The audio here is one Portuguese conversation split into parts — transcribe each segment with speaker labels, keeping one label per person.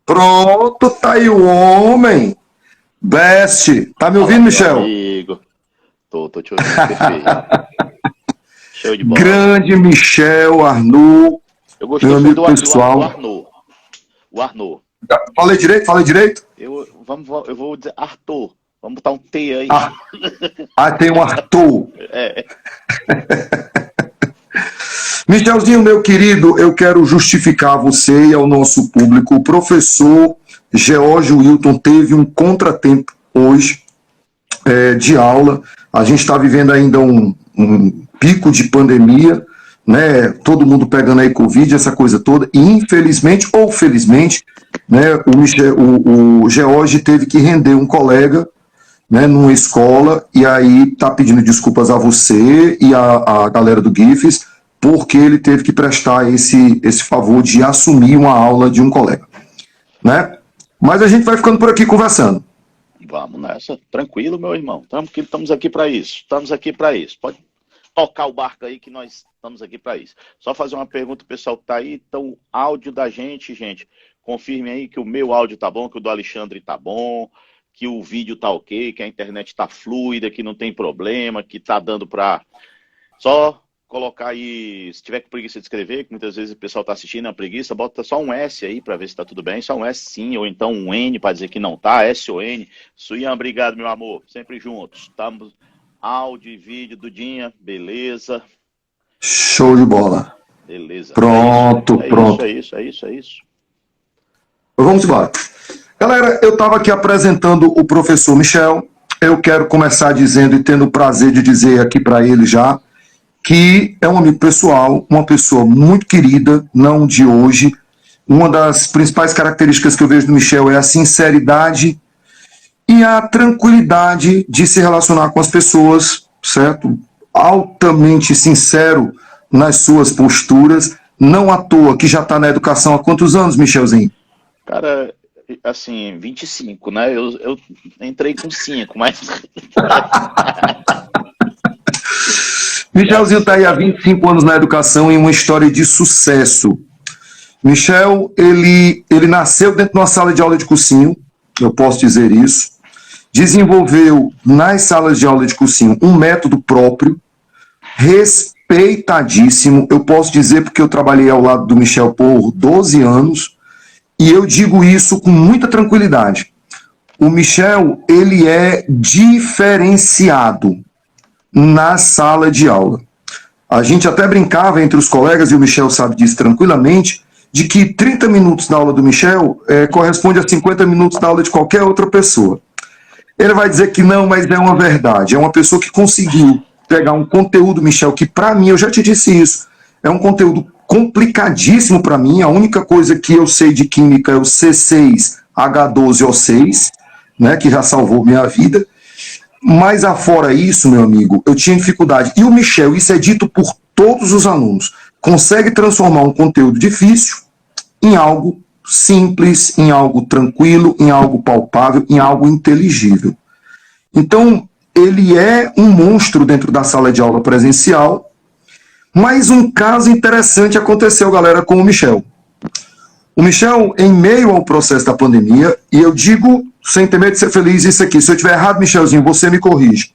Speaker 1: Pronto, tá aí o homem. Best. Tá me
Speaker 2: Fala,
Speaker 1: ouvindo,
Speaker 2: meu
Speaker 1: Michel?
Speaker 2: amigo. Tô te ouvindo perfeito. Show de bola.
Speaker 1: Grande Michel Arnoux,
Speaker 2: Eu
Speaker 1: meu
Speaker 2: gostei foi
Speaker 1: amigo
Speaker 2: do
Speaker 1: pessoal.
Speaker 2: Arnaud. O Arnaud.
Speaker 1: Falei direito? Falei direito?
Speaker 2: Eu vou dizer Arthur. Vamos botar um T aí.
Speaker 1: Ah, tem um Arthur.
Speaker 2: É.
Speaker 1: Michelzinho, meu querido, eu quero justificar a você e ao nosso público. O professor Geórgio Wilton teve um contratempo hoje de aula. A gente está vivendo ainda um pico de pandemia, né? Todo mundo pegando aí Covid, essa coisa toda. E infelizmente ou felizmente, né? O George teve que render um colega, né, numa escola, e aí tá pedindo desculpas a você e a galera do GIFES, porque ele teve que prestar esse favor de assumir uma aula de um colega, né? Mas a gente vai ficando por aqui conversando.
Speaker 2: Vamos nessa. Tranquilo, meu irmão. Tranquilo, estamos aqui para isso. Estamos aqui para isso. Pode tocar o barco aí que nós estamos aqui para isso. Só fazer uma pergunta pro pessoal que tá aí. Então, o áudio da gente, confirme aí que o meu áudio tá bom, que o do Alexandre tá bom, que o vídeo tá ok, que a internet tá fluida, que não tem problema, que tá dando para só colocar aí, se tiver com preguiça de escrever, que muitas vezes o pessoal tá assistindo a preguiça, bota só um S aí para ver se tá tudo bem, só um S sim, ou então um N para dizer que não tá, S ou N. Suian, obrigado, meu amor, sempre juntos. Estamos áudio e vídeo do Dinha, beleza,
Speaker 1: Show de bola.
Speaker 2: beleza. É isso,
Speaker 1: Pronto,
Speaker 2: é isso,
Speaker 1: pronto.
Speaker 2: é isso, é isso, é isso.
Speaker 1: Vamos embora. Galera, eu estava aqui apresentando o professor Michel. Eu quero começar dizendo e tendo o prazer de dizer aqui para ele já que é um amigo pessoal, uma pessoa muito querida, não de hoje. Uma das principais características que eu vejo do Michel é a sinceridade e a tranquilidade de se relacionar com as pessoas, certo? Altamente sincero nas suas posturas. Não à toa que já está na educação há quantos anos, Michelzinho?
Speaker 2: Cara, assim, 25, né? Eu entrei com 5, mas
Speaker 1: Michelzinho está
Speaker 2: graças
Speaker 1: aí há
Speaker 2: a Deus.
Speaker 1: 25 anos na educação em uma história de sucesso. Michel, ele nasceu dentro de uma sala de aula de cursinho, eu posso dizer isso. Desenvolveu nas salas de aula de cursinho um método próprio, respeitadíssimo. Eu posso dizer porque eu trabalhei ao lado do Michel por 12 anos e eu digo isso com muita tranquilidade. O Michel, ele é diferenciado na sala de aula. A gente até brincava entre os colegas, e o Michel sabe disso tranquilamente, de que 30 minutos da aula do Michel corresponde a 50 minutos da aula de qualquer outra pessoa. Ele vai dizer que não, mas é uma verdade. É uma pessoa que conseguiu pegar um conteúdo, Michel, que para mim, eu já te disse isso, é um conteúdo complicadíssimo para mim. A única coisa que eu sei de química é o C6H12O6, né, que já salvou minha vida. Mas afora isso, meu amigo, eu tinha dificuldade. E o Michel, isso é dito por todos os alunos, consegue transformar um conteúdo difícil em algo simples, em algo tranquilo, em algo palpável, em algo inteligível. Então, ele é um monstro dentro da sala de aula presencial, mas um caso interessante aconteceu, galera, com o Michel. O Michel, em meio ao processo da pandemia, e eu digo, sem ter medo de ser feliz, isso aqui, se eu estiver errado, Michelzinho, você me corrige.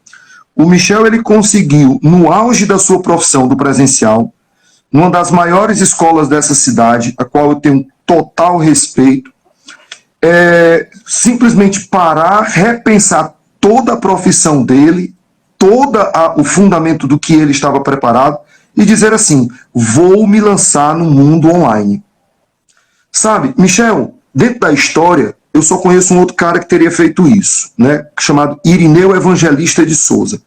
Speaker 1: O Michel, ele conseguiu, no auge da sua profissão do presencial, numa das maiores escolas dessa cidade, a qual eu tenho total respeito, simplesmente parar, repensar toda a profissão dele, todo o fundamento do que ele estava preparado, e dizer assim, vou me lançar no mundo online. Sabe, Michel, dentro da história, eu só conheço um outro cara que teria feito isso, né? Chamado Irineu Evangelista de Souza.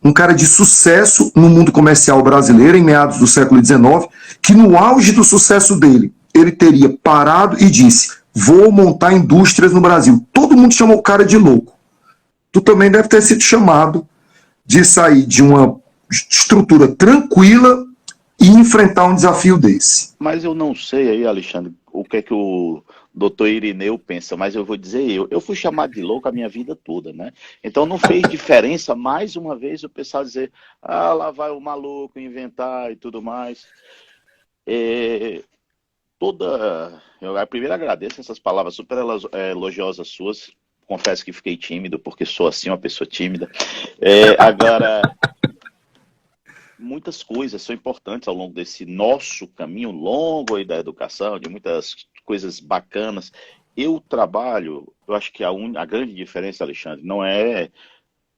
Speaker 1: Um cara de sucesso no mundo comercial brasileiro em meados do século XIX, que no auge do sucesso dele, ele teria parado e disse, vou montar indústrias no Brasil. Todo mundo chamou o cara de louco. Tu também deve ter sido chamado de sair de uma estrutura tranquila e enfrentar um desafio desse.
Speaker 2: Mas eu não sei aí, Alexandre, o que é que o doutor Irineu pensa, mas eu vou dizer eu fui chamado de louco a minha vida toda, né? Então não fez diferença, mais uma vez, o pessoal dizer, ah, lá vai o maluco inventar e tudo mais. Eu primeiro agradeço essas palavras super elogiosas suas. Confesso que fiquei tímido, porque sou assim, uma pessoa tímida. Agora, muitas coisas são importantes ao longo desse nosso caminho longo aí da educação, de muitas coisas bacanas. Eu acho que a grande diferença, Alexandre, não é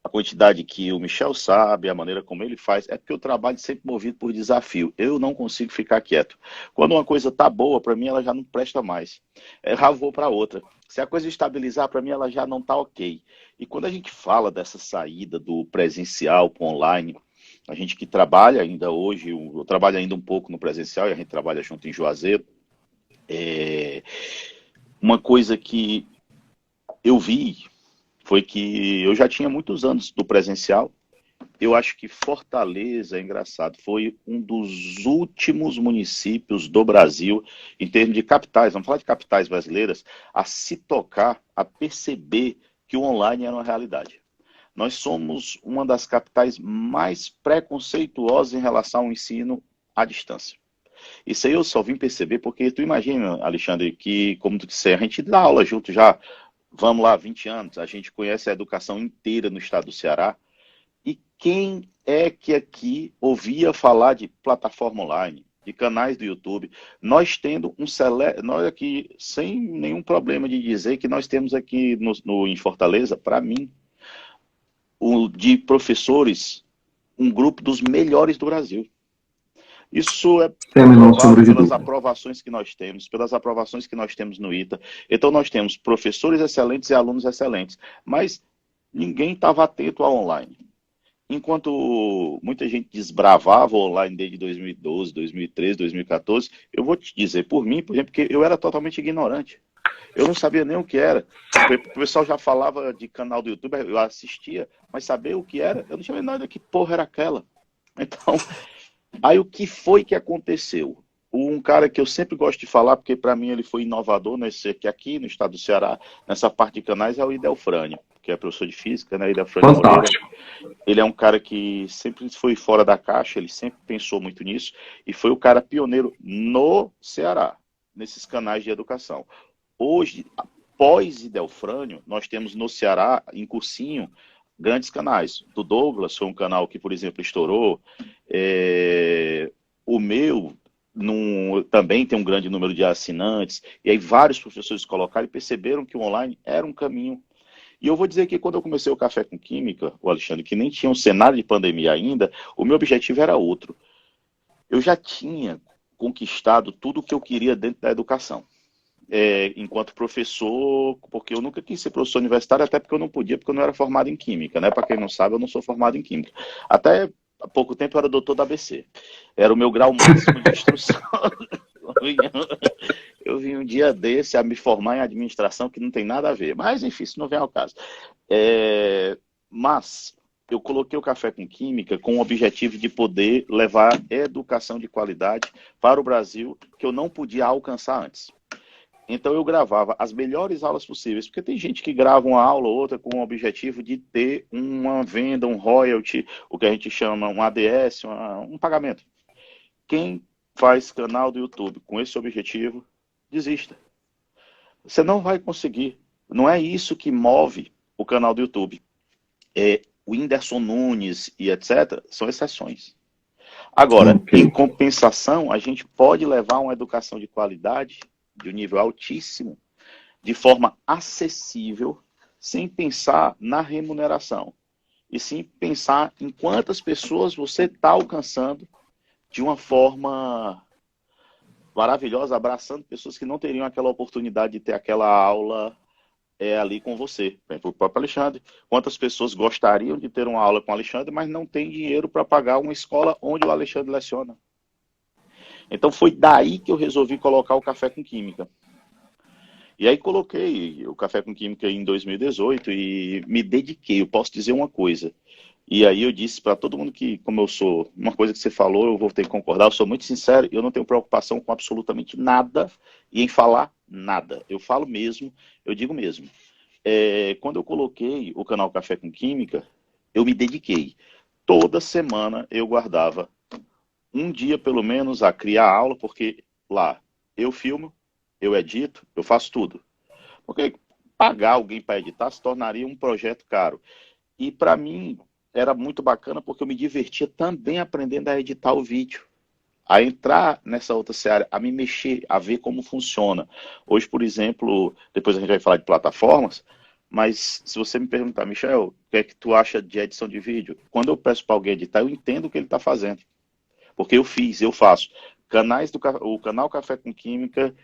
Speaker 2: a quantidade que o Michel sabe, a maneira como ele faz, é porque eu trabalho sempre movido por desafio. Eu não consigo ficar quieto. Quando uma coisa tá boa, para mim ela já não presta mais. Já vou para outra. Se a coisa estabilizar, para mim ela já não tá ok. E quando a gente fala dessa saída do presencial para o online, a gente que trabalha ainda hoje, eu trabalho ainda um pouco no presencial e a gente trabalha junto em Juazeiro, é uma coisa que eu vi foi que eu já tinha muitos anos do presencial. Eu acho que Fortaleza, é engraçado, foi um dos últimos municípios do Brasil, em termos de capitais, vamos falar de capitais brasileiras, a se tocar, a perceber que o online era uma realidade. Nós somos uma das capitais mais preconceituosas em relação ao ensino à distância. Isso aí eu só vim perceber porque tu imagina, Alexandre, que, como tu disse, a gente dá aula junto já, vamos lá, 20 anos, a gente conhece a educação inteira no estado do Ceará, e quem é que aqui ouvia falar de plataforma online, de canais do YouTube? Nós tendo nós aqui, sem nenhum problema de dizer que nós temos aqui em Fortaleza, para mim, de professores, um grupo dos melhores do Brasil. Isso é
Speaker 1: Sem a menor
Speaker 2: comprovado
Speaker 1: sombra de
Speaker 2: pelas
Speaker 1: dúvida.
Speaker 2: aprovações que nós temos, pelas aprovações que nós temos no ITA. Então, nós temos professores excelentes e alunos excelentes, mas ninguém estava atento ao online. Enquanto muita gente desbravava o online desde 2012, 2013, 2014, eu vou te dizer, por mim, por exemplo, que eu era totalmente ignorante. Eu não sabia nem o que era. O pessoal já falava de canal do YouTube, eu assistia, mas saber o que era, eu não tinha nada que porra era aquela. Então, aí o que foi que aconteceu? Um cara que eu sempre gosto de falar, porque para mim ele foi inovador aqui no estado do Ceará, nessa parte de canais, é o Idelfrânio, que é professor de física, né? Idelfrânio Moreira.
Speaker 1: Fantástico.
Speaker 2: Ele é um cara que sempre foi fora da caixa, ele sempre pensou muito nisso, e foi o cara pioneiro no Ceará, nesses canais de educação. Hoje, após Idelfrânio, nós temos no Ceará, em cursinho, grandes canais. Do Douglas foi um canal que, por exemplo, estourou. O meu também tem um grande número de assinantes. E aí vários professores colocaram e perceberam que o online era um caminho. E eu vou dizer que quando eu comecei o Café com Química, o Alexandre, que nem tinha um cenário de pandemia ainda, o meu objetivo era outro. Eu já tinha conquistado tudo o que eu queria dentro da educação. Enquanto professor, porque eu nunca quis ser professor universitário, até porque eu não podia, porque eu não era formado em Química, né? Para quem não sabe, eu não sou formado em Química. Até há pouco tempo eu era doutor da ABC. Era o meu grau máximo de instrução. Eu vim um dia desse a me formar em administração, que não tem nada a ver. Mas, enfim, isso não vem ao caso. Mas eu coloquei o Café com Química com o objetivo de poder levar educação de qualidade para o Brasil, que eu não podia alcançar antes. Então eu gravava as melhores aulas possíveis, porque tem gente que grava uma aula ou outra com o objetivo de ter uma venda, um royalty, o que a gente chama um ADS, um pagamento. Quem faz canal do YouTube com esse objetivo, desista. Você não vai conseguir. Não é isso que move o canal do YouTube. O Whindersson Nunes e etc. são exceções. Agora, em compensação, a gente pode levar uma educação de qualidade, de um nível altíssimo, de forma acessível, sem pensar na remuneração. E sim pensar em quantas pessoas você está alcançando de uma forma maravilhosa, abraçando pessoas que não teriam aquela oportunidade de ter aquela aula ali com você. Por exemplo, o próprio Alexandre. Quantas pessoas gostariam de ter uma aula com o Alexandre, mas não tem dinheiro para pagar uma escola onde o Alexandre leciona? Então foi daí que eu resolvi colocar o Café com Química. E aí coloquei o Café com Química em 2018 e me dediquei. Eu posso dizer uma coisa. E aí eu disse para todo mundo que, como eu sou, uma coisa que você falou, eu vou ter que concordar, eu sou muito sincero, eu não tenho preocupação com absolutamente nada e em falar nada. Eu falo mesmo, eu digo mesmo. Quando eu coloquei o canal Café com Química, eu me dediquei. Toda semana eu guardava um dia, pelo menos, a criar aula, porque lá eu filmo, eu edito, eu faço tudo. Porque pagar alguém para editar se tornaria um projeto caro. E para mim era muito bacana porque eu me divertia também aprendendo a editar o vídeo, a entrar nessa outra seara, a me mexer, a ver como funciona. Hoje, por exemplo, depois a gente vai falar de plataformas, mas se você me perguntar, Michel, o que é que tu acha de edição de vídeo? Quando eu peço para alguém editar, eu entendo o que ele está fazendo. Porque eu faço. O canal Café com Química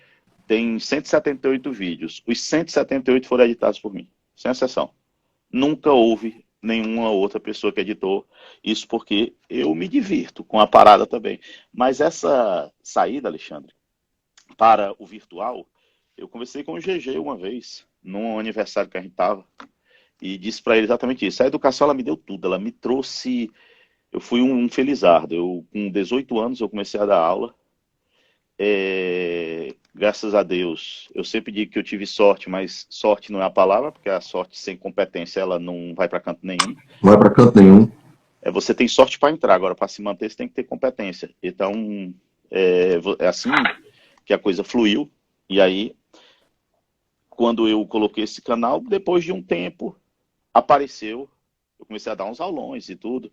Speaker 2: tem 178 vídeos. Os 178 foram editados por mim, sem exceção. Nunca houve nenhuma outra pessoa que editou. Isso porque eu me divirto com a parada também. Mas essa saída, Alexandre, para o virtual, eu conversei com o GG uma vez, num aniversário que a gente estava, e disse para ele exatamente isso. A educação, ela me deu tudo. Ela me trouxe... Eu fui um felizardo. Com 18 anos, eu comecei a dar aula. Graças a Deus, eu sempre digo que eu tive sorte, mas sorte não é a palavra, porque a sorte sem competência ela não vai para canto nenhum.
Speaker 1: Não vai para canto nenhum.
Speaker 2: Você tem sorte para entrar, agora para se manter você tem que ter competência. Então, é assim que a coisa fluiu. E aí, quando eu coloquei esse canal, depois de um tempo, apareceu, eu comecei a dar uns aulões e tudo.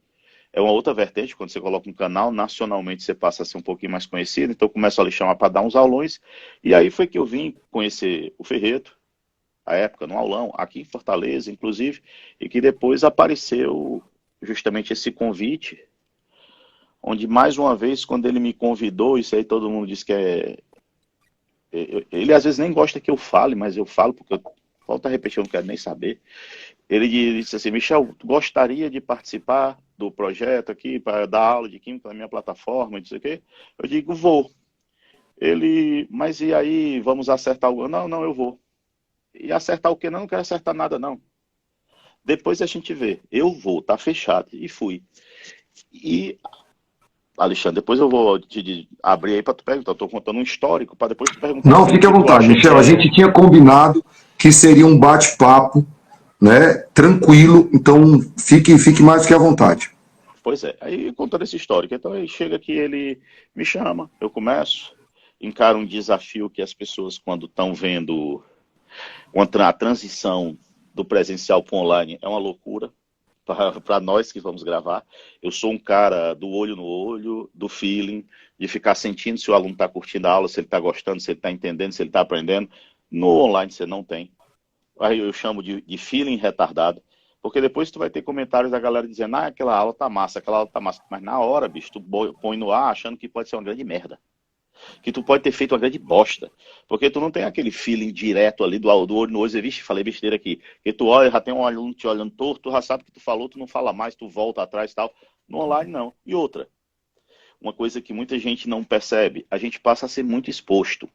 Speaker 2: É uma outra vertente, quando você coloca um canal, nacionalmente você passa a ser um pouquinho mais conhecido, então começam a lhe chamar para dar uns aulões, e aí foi que eu vim conhecer o Ferreto, à época, num aulão, aqui em Fortaleza, inclusive, e que depois apareceu justamente esse convite, onde mais uma vez, quando ele me convidou, isso aí todo mundo diz que ele às vezes nem gosta que eu fale, mas eu falo porque eu volto a repetir, eu não quero nem saber. Ele disse assim, Michel, gostaria de participar do projeto aqui para dar aula de química na minha plataforma, não sei o quê. Eu digo, vou. Ele, mas e aí, vamos acertar algo? Não, eu vou. E acertar o quê? Não quero acertar nada, não. Depois a gente vê. Eu vou, tá fechado. E fui. E, Alexandre, depois eu vou te abrir aí para tu perguntar. Eu tô contando um histórico para depois tu perguntar
Speaker 1: Não,
Speaker 2: assim, o
Speaker 1: fique à
Speaker 2: que tu
Speaker 1: vontade,
Speaker 2: acha que
Speaker 1: Michel. A
Speaker 2: é.
Speaker 1: gente tinha combinado que seria um bate-papo, né, tranquilo, então fique mais que à vontade.
Speaker 2: Pois é, aí contando esse histórico, então aí chega que ele me chama, eu começo, encaro um desafio que as pessoas quando estão vendo a transição do presencial para o online é uma loucura para nós que vamos gravar. Eu sou um cara do olho no olho, do feeling, de ficar sentindo se o aluno está curtindo a aula, se ele está gostando, se ele está entendendo, se ele está aprendendo. No online você não tem. Aí eu chamo de feeling retardado. Porque depois tu vai ter comentários da galera dizendo, aquela aula tá massa, aquela aula tá massa. Mas na hora, bicho, tu põe no ar achando que pode ser uma grande merda. Que tu pode ter feito uma grande bosta. Porque tu não tem aquele feeling direto ali do olho no olho. Você, vixe, falei besteira aqui. Que tu olha, já tem um aluno te olhando torto, tu já sabe que tu falou, tu não fala mais, tu volta atrás e tal. No online, não. E outra, uma coisa que muita gente não percebe, a gente passa a ser muito exposto.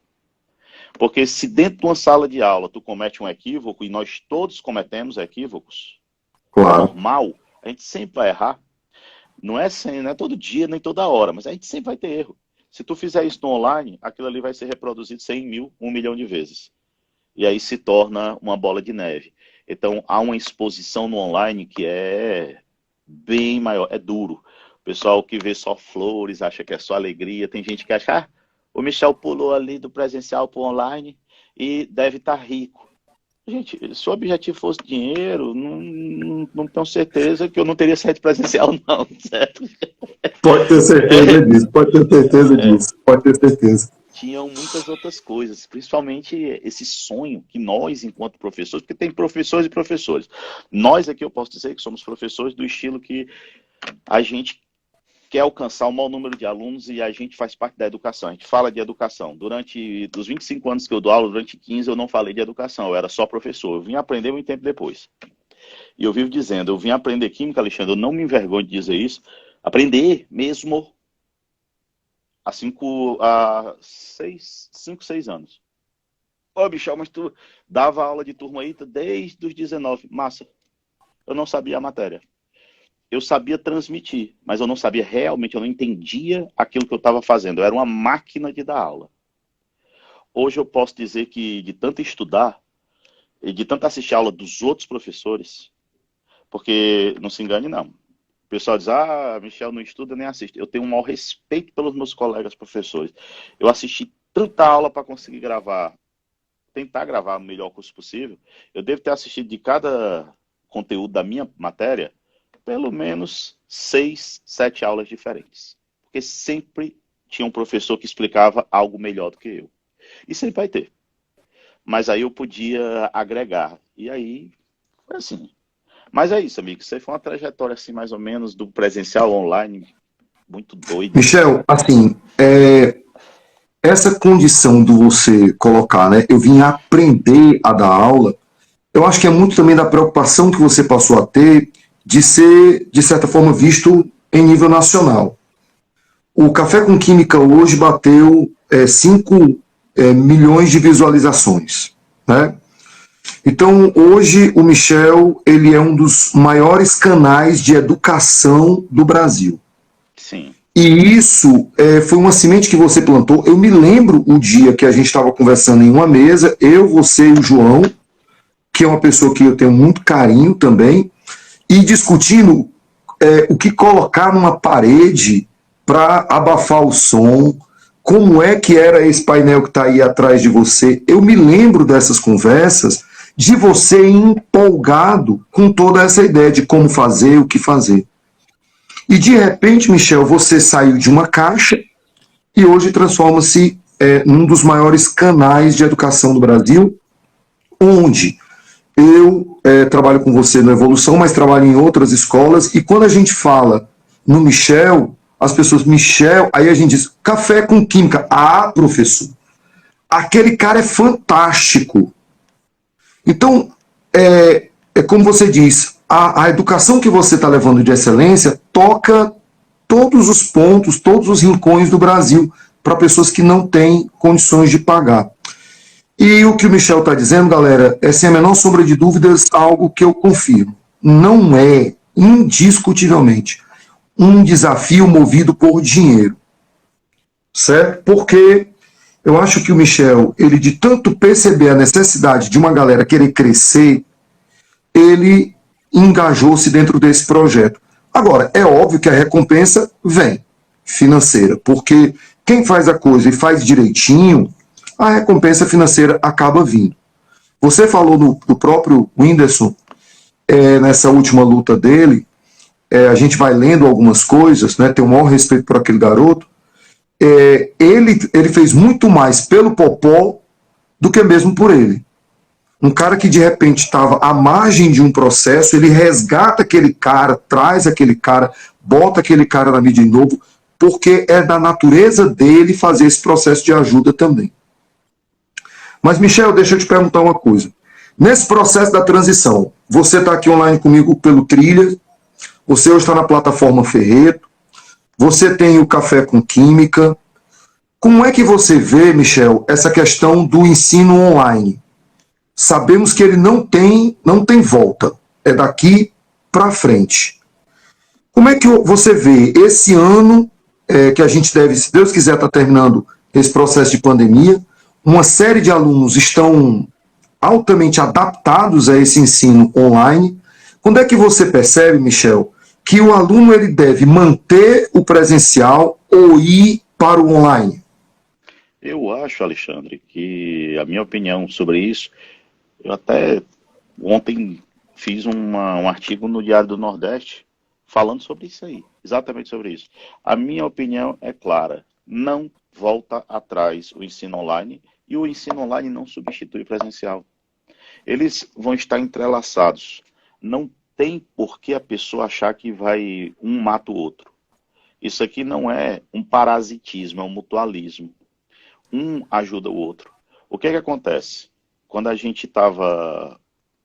Speaker 2: Porque se dentro de uma sala de aula tu comete um equívoco, e nós todos cometemos equívocos, é
Speaker 1: Claro.
Speaker 2: normal, a gente sempre vai errar. Não é todo dia, nem toda hora, mas a gente sempre vai ter erro. Se tu fizer isso no online, aquilo ali vai ser reproduzido 100 mil, 1 milhão de vezes. E aí se torna uma bola de neve. Então há uma exposição no online que é bem maior, é duro. O pessoal que vê só flores, acha que é só alegria. Tem gente que acha, o Michel pulou ali do presencial para o online e deve estar rico. Gente, se o objetivo fosse dinheiro, não tenho certeza que eu não teria saído presencial, não, certo?
Speaker 1: Pode ter certeza disso, pode ter certeza disso, pode ter certeza.
Speaker 2: Tinham muitas outras coisas, principalmente esse sonho que nós, enquanto professores, porque tem professores e professores. Nós aqui eu posso dizer que somos professores do estilo que a gente quer alcançar o maior número de alunos e a gente faz parte da educação. A gente fala de educação. Durante os 25 anos que eu dou aula, durante 15 eu não falei de educação, eu era só professor. Eu vim aprender muito tempo depois. E eu vivo dizendo, eu vim aprender química, Alexandre, eu não me envergonho de dizer isso, aprender mesmo há 5, 6 anos. Ô, Michel, mas tu dava aula de turma aí desde os 19. Massa. Eu não sabia a matéria. Eu sabia transmitir, mas eu não sabia realmente, eu não entendia aquilo que eu estava fazendo. Eu era uma máquina de dar aula. Hoje eu posso dizer que de tanto estudar e de tanto assistir a aula dos outros professores, porque não se engane não. O pessoal diz, Michel não estuda nem assiste. Eu tenho um maior respeito pelos meus colegas professores. Eu assisti tanta aula para conseguir gravar, tentar gravar o melhor curso possível. Eu devo ter assistido de cada conteúdo da minha matéria, pelo menos 6, 7 aulas diferentes. Porque sempre tinha um professor que explicava algo melhor do que eu. E sempre vai ter. Mas aí eu podia agregar. E aí, foi assim. Mas é isso, amigo. Isso aí foi uma trajetória, assim, mais ou menos, do presencial ao online, muito doida.
Speaker 1: Michel, assim, essa condição do você colocar, né? Eu vim aprender a dar aula. Eu acho que é muito também da preocupação que você passou a ter de ser, de certa forma, visto em nível nacional. O Café com Química hoje bateu 5 milhões de visualizações, né? Então, hoje, o Michel, ele é um dos maiores canais de educação do Brasil.
Speaker 2: Sim.
Speaker 1: E isso foi uma semente que você plantou. Eu me lembro o dia que a gente estava conversando em uma mesa, eu, você e o João, que é uma pessoa que eu tenho muito carinho também, e discutindo o que colocar numa parede para abafar o som, como é que era esse painel que está aí atrás de você. Eu me lembro dessas conversas de você empolgado com toda essa ideia de como fazer, o que fazer. E de repente, Michel, você saiu de uma caixa e hoje transforma-se num dos maiores canais de educação do Brasil, onde eu trabalho com você na Evolução, mas trabalho em outras escolas, e quando a gente fala no Michel, as pessoas, Michel, aí a gente diz, café com química. Ah, professor, aquele cara é fantástico. Então, como você diz, a educação que você está levando de excelência toca todos os pontos, todos os rincões do Brasil, para pessoas que não têm condições de pagar. E o que o Michel está dizendo, galera, é sem a menor sombra de dúvidas algo que eu confirmo. Não é, indiscutivelmente, um desafio movido por dinheiro. Certo? Porque eu acho que o Michel, ele de tanto perceber a necessidade de uma galera querer crescer, ele engajou-se dentro desse projeto. Agora, é óbvio que a recompensa vem, financeira, porque quem faz a coisa e faz direitinho, a recompensa financeira acaba vindo. Você falou do próprio Whindersson, nessa última luta dele, a gente vai lendo algumas coisas, né, tem o maior respeito por aquele garoto, ele fez muito mais pelo Popó do que mesmo por ele. Um cara que de repente estava à margem de um processo, ele resgata aquele cara, traz aquele cara, bota aquele cara na mídia de novo, porque é da natureza dele fazer esse processo de ajuda também. Mas, Michel, deixa eu te perguntar uma coisa. Nesse processo da transição, você está aqui online comigo pelo Trilha, você hoje está na plataforma Ferreto, você tem o Café com Química. Como é que você vê, Michel, essa questão do ensino online? Sabemos que ele não tem volta, é daqui para frente. Como é que você vê esse ano, que a gente deve, se Deus quiser, estar terminando esse processo de pandemia, uma série de alunos estão altamente adaptados a esse ensino online. Quando é que você percebe, Michel, que o aluno ele deve manter o presencial ou ir para o online?
Speaker 2: Eu acho, Alexandre, que a minha opinião sobre isso, eu até ontem fiz um artigo no Diário do Nordeste falando sobre isso aí, exatamente sobre isso. A minha opinião é clara, não volta atrás o ensino online e o ensino online não substitui o presencial. Eles vão estar entrelaçados. Não tem por que a pessoa achar que um mata o outro. Isso aqui não é um parasitismo, é um mutualismo. Um ajuda o outro. O que é que acontece? Quando a gente estava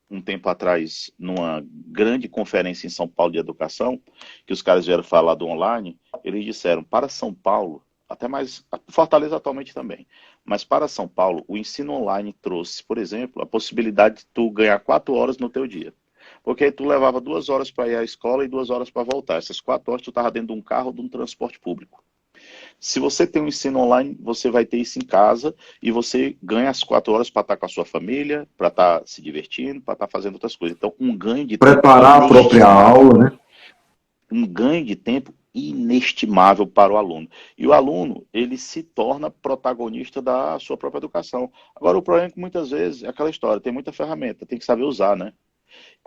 Speaker 2: um tempo atrás numa grande conferência em São Paulo de educação, que os caras vieram falar do online, eles disseram, para São Paulo, até mais, Fortaleza atualmente também, mas para São Paulo, o ensino online trouxe, por exemplo, a possibilidade de tu ganhar 4 horas no teu dia. Porque aí tu levava 2 horas para ir à escola e 2 horas para voltar. Essas 4 horas tu estava dentro de um carro ou de um transporte público. Se você tem um ensino online, você vai ter isso em casa e você ganha as 4 horas para estar com a sua família, para estar se divertindo, para estar fazendo outras coisas. Então, um ganho de tempo
Speaker 1: Preparar a própria aula, né?
Speaker 2: um ganho de tempo inestimável para o aluno. E o aluno, ele se torna protagonista da sua própria educação. Agora, o problema é que muitas vezes é aquela história, tem muita ferramenta, tem que saber usar, né?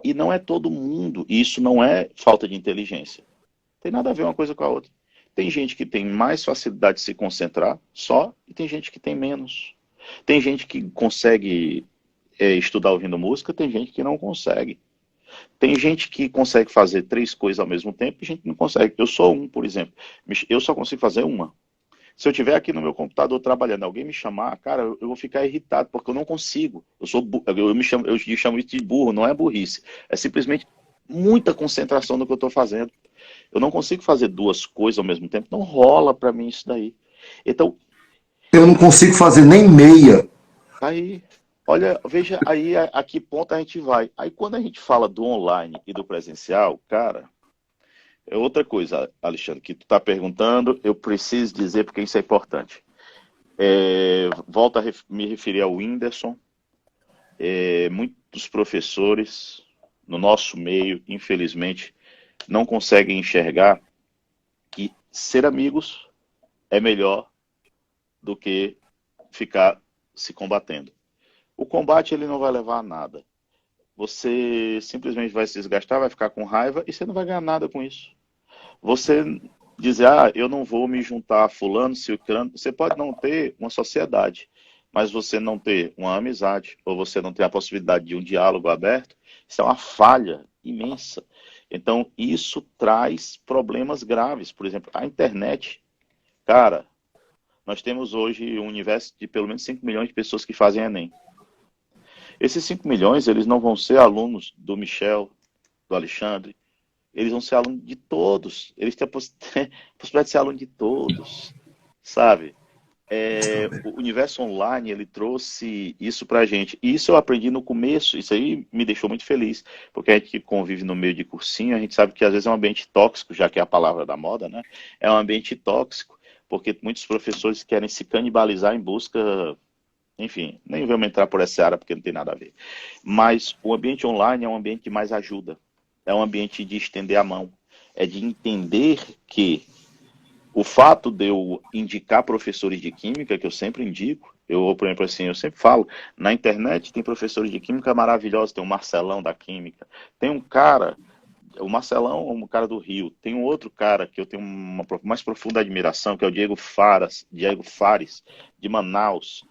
Speaker 2: E não é todo mundo, e isso não é falta de inteligência. Tem nada a ver uma coisa com a outra. Tem gente que tem mais facilidade de se concentrar só, e tem gente que tem menos. Tem gente que consegue estudar ouvindo música, tem gente que não consegue. Tem gente que consegue fazer 3 coisas ao mesmo tempo e gente que não consegue. Eu sou um, por exemplo. Eu só consigo fazer uma. Se eu estiver aqui no meu computador trabalhando, alguém me chamar, cara, eu vou ficar irritado, porque eu não consigo. Eu chamo isso de burro, não é burrice. É simplesmente muita concentração no que eu estou fazendo. Eu não consigo fazer 2 coisas ao mesmo tempo. Não rola para mim isso daí. Então,
Speaker 1: Eu não consigo fazer nem meia.
Speaker 2: aí, olha, veja aí a que ponto a gente vai. Aí quando a gente fala do online e do presencial, cara, é outra coisa, Alexandre, que tu está perguntando, eu preciso dizer porque isso é importante. Volto a me referir ao Whindersson. Muitos professores no nosso meio, infelizmente, não conseguem enxergar que ser amigos é melhor do que ficar se combatendo. O combate ele não vai levar a nada. Você simplesmente vai se desgastar, vai ficar com raiva e você não vai ganhar nada com isso. Você dizer, eu não vou me juntar a fulano, ciclano, você pode não ter uma sociedade, mas você não ter uma amizade, ou você não ter a possibilidade de um diálogo aberto, isso é uma falha imensa. Então, isso traz problemas graves. Por exemplo, a internet, cara, nós temos hoje um universo de pelo menos 5 milhões de pessoas que fazem Enem. Esses 5 milhões, eles não vão ser alunos do Michel, do Alexandre, eles vão ser alunos de todos. Eles têm a possibilidade de ser aluno de todos, sabe? O universo online, ele trouxe isso pra gente. E isso eu aprendi no começo, isso aí me deixou muito feliz, porque a gente que convive no meio de cursinho, a gente sabe que às vezes é um ambiente tóxico, já que é a palavra da moda, né? É um ambiente tóxico, porque muitos professores querem se canibalizar em busca, enfim, nem vamos entrar por essa área porque não tem nada a ver. Mas o ambiente online é um ambiente de mais ajuda, é um ambiente de estender a mão, é de entender que o fato de eu indicar professores de química, que eu sempre indico, por exemplo, assim, eu sempre falo, na internet tem professores de química maravilhosos, tem o Marcelão da Química, tem um cara, o Marcelão é um cara do Rio, tem um outro cara que eu tenho uma mais profunda admiração, que é o Diego Fares, de Manaus.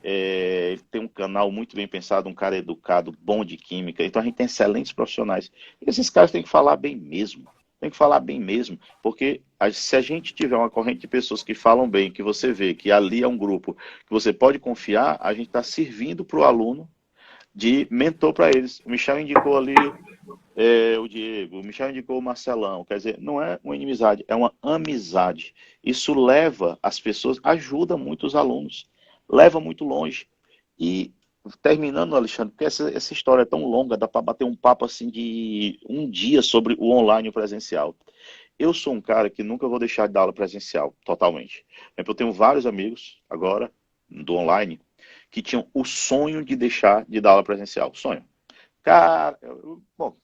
Speaker 2: Ele tem um canal muito bem pensado, um cara educado, bom de química, então a gente tem excelentes profissionais. E esses caras têm que falar bem mesmo. Tem que falar bem mesmo, porque se a gente tiver uma corrente de pessoas que falam bem, que você vê que ali é um grupo que você pode confiar, a gente está servindo para o aluno de mentor para eles. O Michel indicou ali o Diego, o Michel indicou o Marcelão. Quer dizer, não é uma inimizade, é uma amizade. Isso leva as pessoas, ajuda muito os alunos, leva muito longe. E terminando, Alexandre, porque essa história é tão longa, dá para bater um papo assim de um dia sobre o online e o presencial. Eu sou um cara que nunca vou deixar de dar aula presencial, totalmente. Eu tenho vários amigos agora, do online, que tinham o sonho de deixar de dar aula presencial. Sonho. Cara, bom,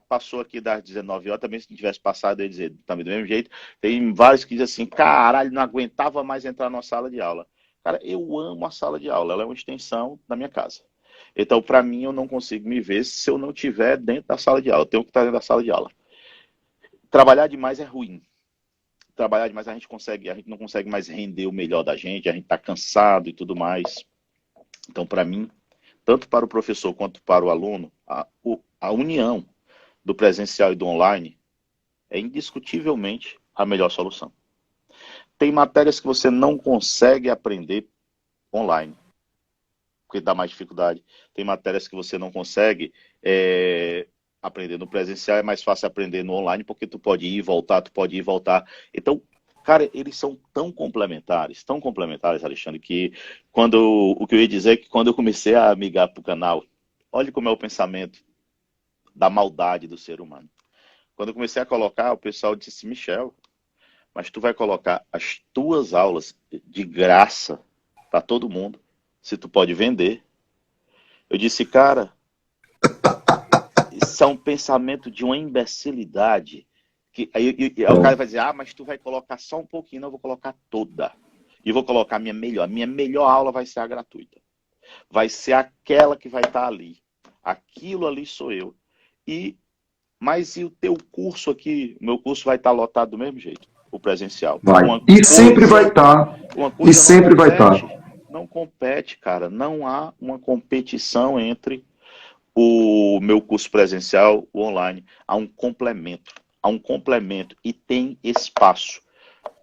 Speaker 2: passou aqui das 19 horas, também se não tivesse passado, eu ia dizer, também do mesmo jeito. Tem vários que dizem assim, caralho, não aguentava mais entrar numa sala de aula. Cara, eu amo a sala de aula, ela é uma extensão da minha casa. Então, para mim, eu não consigo me ver se eu não estiver dentro da sala de aula. Eu tenho que estar dentro da sala de aula. Trabalhar demais é ruim. Trabalhar demais a gente não consegue mais render o melhor da gente, a gente está cansado e tudo mais. Então, para mim, tanto para o professor quanto para o aluno, a união do presencial e do online é indiscutivelmente a melhor solução. Tem matérias que você não consegue aprender online, porque dá mais dificuldade. Tem matérias que você não consegue aprender no presencial, é mais fácil aprender no online, porque tu pode ir e voltar, tu pode ir e voltar. Então, cara, eles são tão complementares, Alexandre, que o que eu ia dizer é que quando eu comecei a migrar para o canal, olha como é o pensamento da maldade do ser humano. Quando eu comecei a colocar, o pessoal disse, Michel, mas tu vai colocar as tuas aulas de graça para todo mundo, se tu pode vender. Eu disse, cara, isso é um pensamento de uma imbecilidade Aí o cara vai dizer, mas tu vai colocar só um pouquinho, não, eu vou colocar toda. E vou colocar a minha melhor. A minha melhor aula vai ser a gratuita. Vai ser aquela que vai estar ali. Aquilo ali sou eu. Mas e o teu curso aqui? O meu curso vai estar lotado do mesmo jeito, o presencial.
Speaker 1: Vai. Sempre vai estar. E sempre vai estar.
Speaker 2: Não compete, cara. Não há uma competição entre o meu curso presencial e o online. Há um complemento. Há um complemento e tem espaço.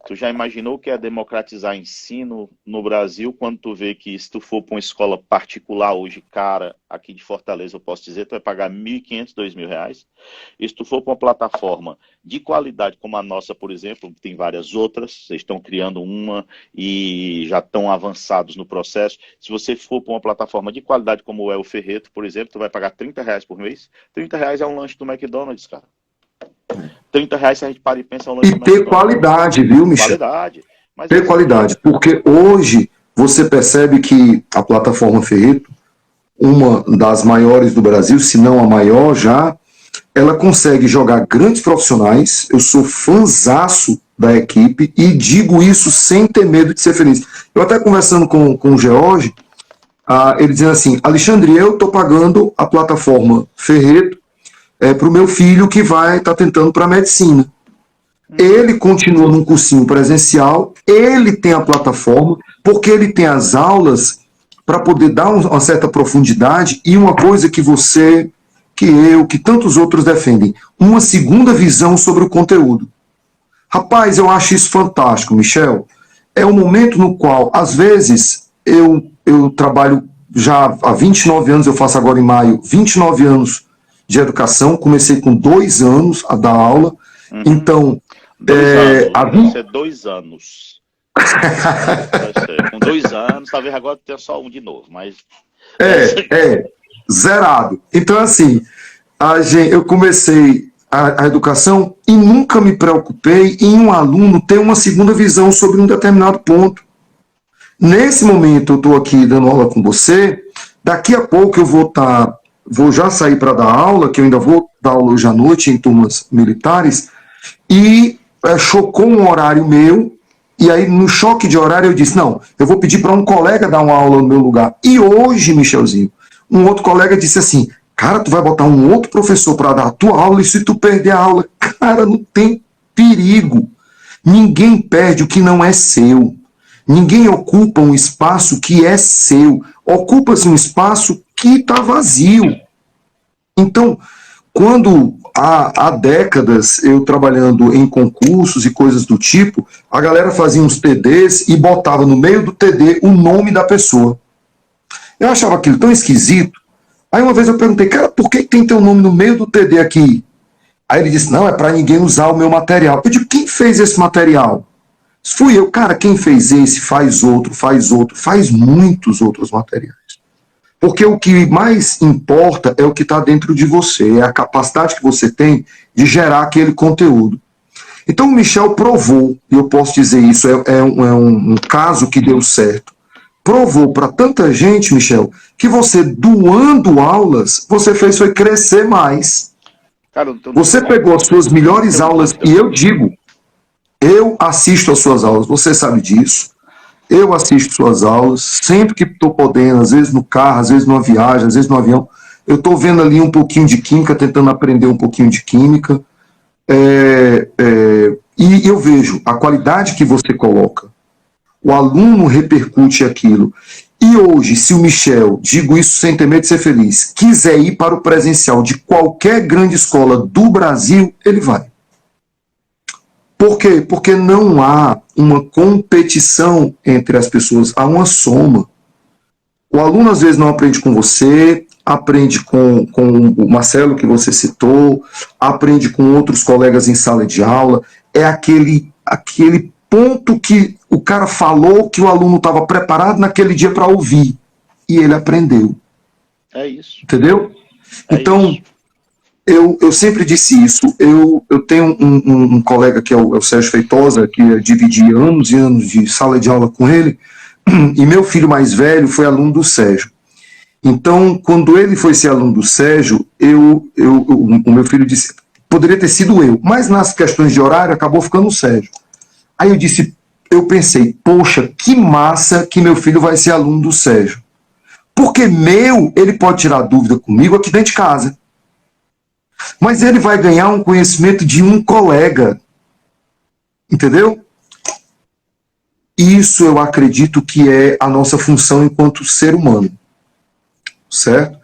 Speaker 2: Tu já imaginou o que é democratizar ensino no Brasil, quando tu vê que se tu for para uma escola particular hoje, cara, aqui de Fortaleza eu posso dizer, tu vai pagar R$1.500, R$2.000. E se tu for para uma plataforma de qualidade como a nossa, por exemplo, tem várias outras, vocês estão criando uma e já estão avançados no processo. Se você for para uma plataforma de qualidade como é o Ferreto, por exemplo, tu vai pagar R$30 por mês. R$30 é um lanche do McDonald's, cara. R$30 se a gente para e pensa...
Speaker 1: E ter qualidade, viu, Michel?
Speaker 2: Qualidade. Mas
Speaker 1: ter qualidade, porque hoje você percebe que a plataforma Ferreto, uma das maiores do Brasil, se não a maior já, ela consegue jogar grandes profissionais. Eu sou fãzaço da equipe e digo isso sem ter medo de ser feliz. Eu até conversando com o George, ele dizendo assim, Alexandre, eu estou pagando a plataforma Ferreto para o meu filho que vai estar tentando para a medicina. Ele continua num cursinho presencial, ele tem a plataforma, porque ele tem as aulas para poder dar uma certa profundidade e uma coisa que você, que eu, que tantos outros defendem, uma segunda visão sobre o conteúdo. Rapaz, eu acho isso fantástico, Michel. É um momento no qual, às vezes, eu trabalho já há 29 anos, eu faço agora em maio, 29 anos de educação, comecei com 2 anos a dar aula, então...
Speaker 2: 2 anos. Com 2 anos, talvez agora tenha só um de novo, mas...
Speaker 1: Zerado. Então, assim, eu comecei a educação e nunca me preocupei em um aluno ter uma segunda visão sobre um determinado ponto. Nesse momento, eu estou aqui dando aula com você, daqui a pouco eu vou já sair para dar aula, que eu ainda vou dar aula hoje à noite em turmas militares, e chocou um horário meu, e aí no choque de horário eu disse, não, eu vou pedir para um colega dar uma aula no meu lugar. E hoje, Michelzinho, um outro colega disse assim, cara, tu vai botar um outro professor para dar a tua aula e se tu perder a aula? Cara, não tem perigo. Ninguém perde o que não é seu. Ninguém ocupa um espaço que é seu. Ocupa-se um espaço que está vazio. Então, quando há décadas eu trabalhando em concursos e coisas do tipo, a galera fazia uns TDs e botava no meio do TD o nome da pessoa. Eu achava aquilo tão esquisito. Aí uma vez eu perguntei, cara, por que tem teu nome no meio do TD aqui? Aí ele disse, não, é para ninguém usar o meu material. Eu digo, quem fez esse material? Fui eu. Cara, quem fez esse, faz muitos outros materiais. Porque o que mais importa é o que está dentro de você, é a capacidade que você tem de gerar aquele conteúdo. Então o Michel provou, e eu posso dizer isso, é um caso que deu certo, provou para tanta gente, Michel, que você doando aulas, você fez foi crescer mais. Cara, você pegou as suas melhores aulas, e eu digo, eu assisto as suas aulas, você sabe disso. Eu assisto suas aulas, sempre que estou podendo, às vezes no carro, às vezes numa viagem, às vezes no avião, eu estou vendo ali um pouquinho de química, tentando aprender um pouquinho de química, e eu vejo a qualidade que você coloca, o aluno repercute aquilo, e hoje, se o Michel, digo isso sem ter medo de ser feliz, quiser ir para o presencial de qualquer grande escola do Brasil, ele vai. Por quê? Porque não há uma competição entre as pessoas, há uma soma. O aluno às vezes não aprende com você, aprende com o Marcelo que você citou, aprende com outros colegas em sala de aula, é aquele ponto que o cara falou que o aluno estava preparado naquele dia para ouvir, e ele aprendeu.
Speaker 2: É isso.
Speaker 1: Entendeu? Então... Eu sempre disse isso. Eu tenho um colega que é o Sérgio Feitosa, que eu dividi anos e anos de sala de aula com ele, e meu filho mais velho foi aluno do Sérgio. Então, quando ele foi ser aluno do Sérgio, o meu filho disse, poderia ter sido eu, mas nas questões de horário acabou ficando o Sérgio. Aí eu pensei, poxa, que massa que meu filho vai ser aluno do Sérgio. Porque ele pode tirar dúvida comigo aqui dentro de casa. Mas ele vai ganhar um conhecimento de um colega. Entendeu? Isso eu acredito que é a nossa função enquanto ser humano. Certo?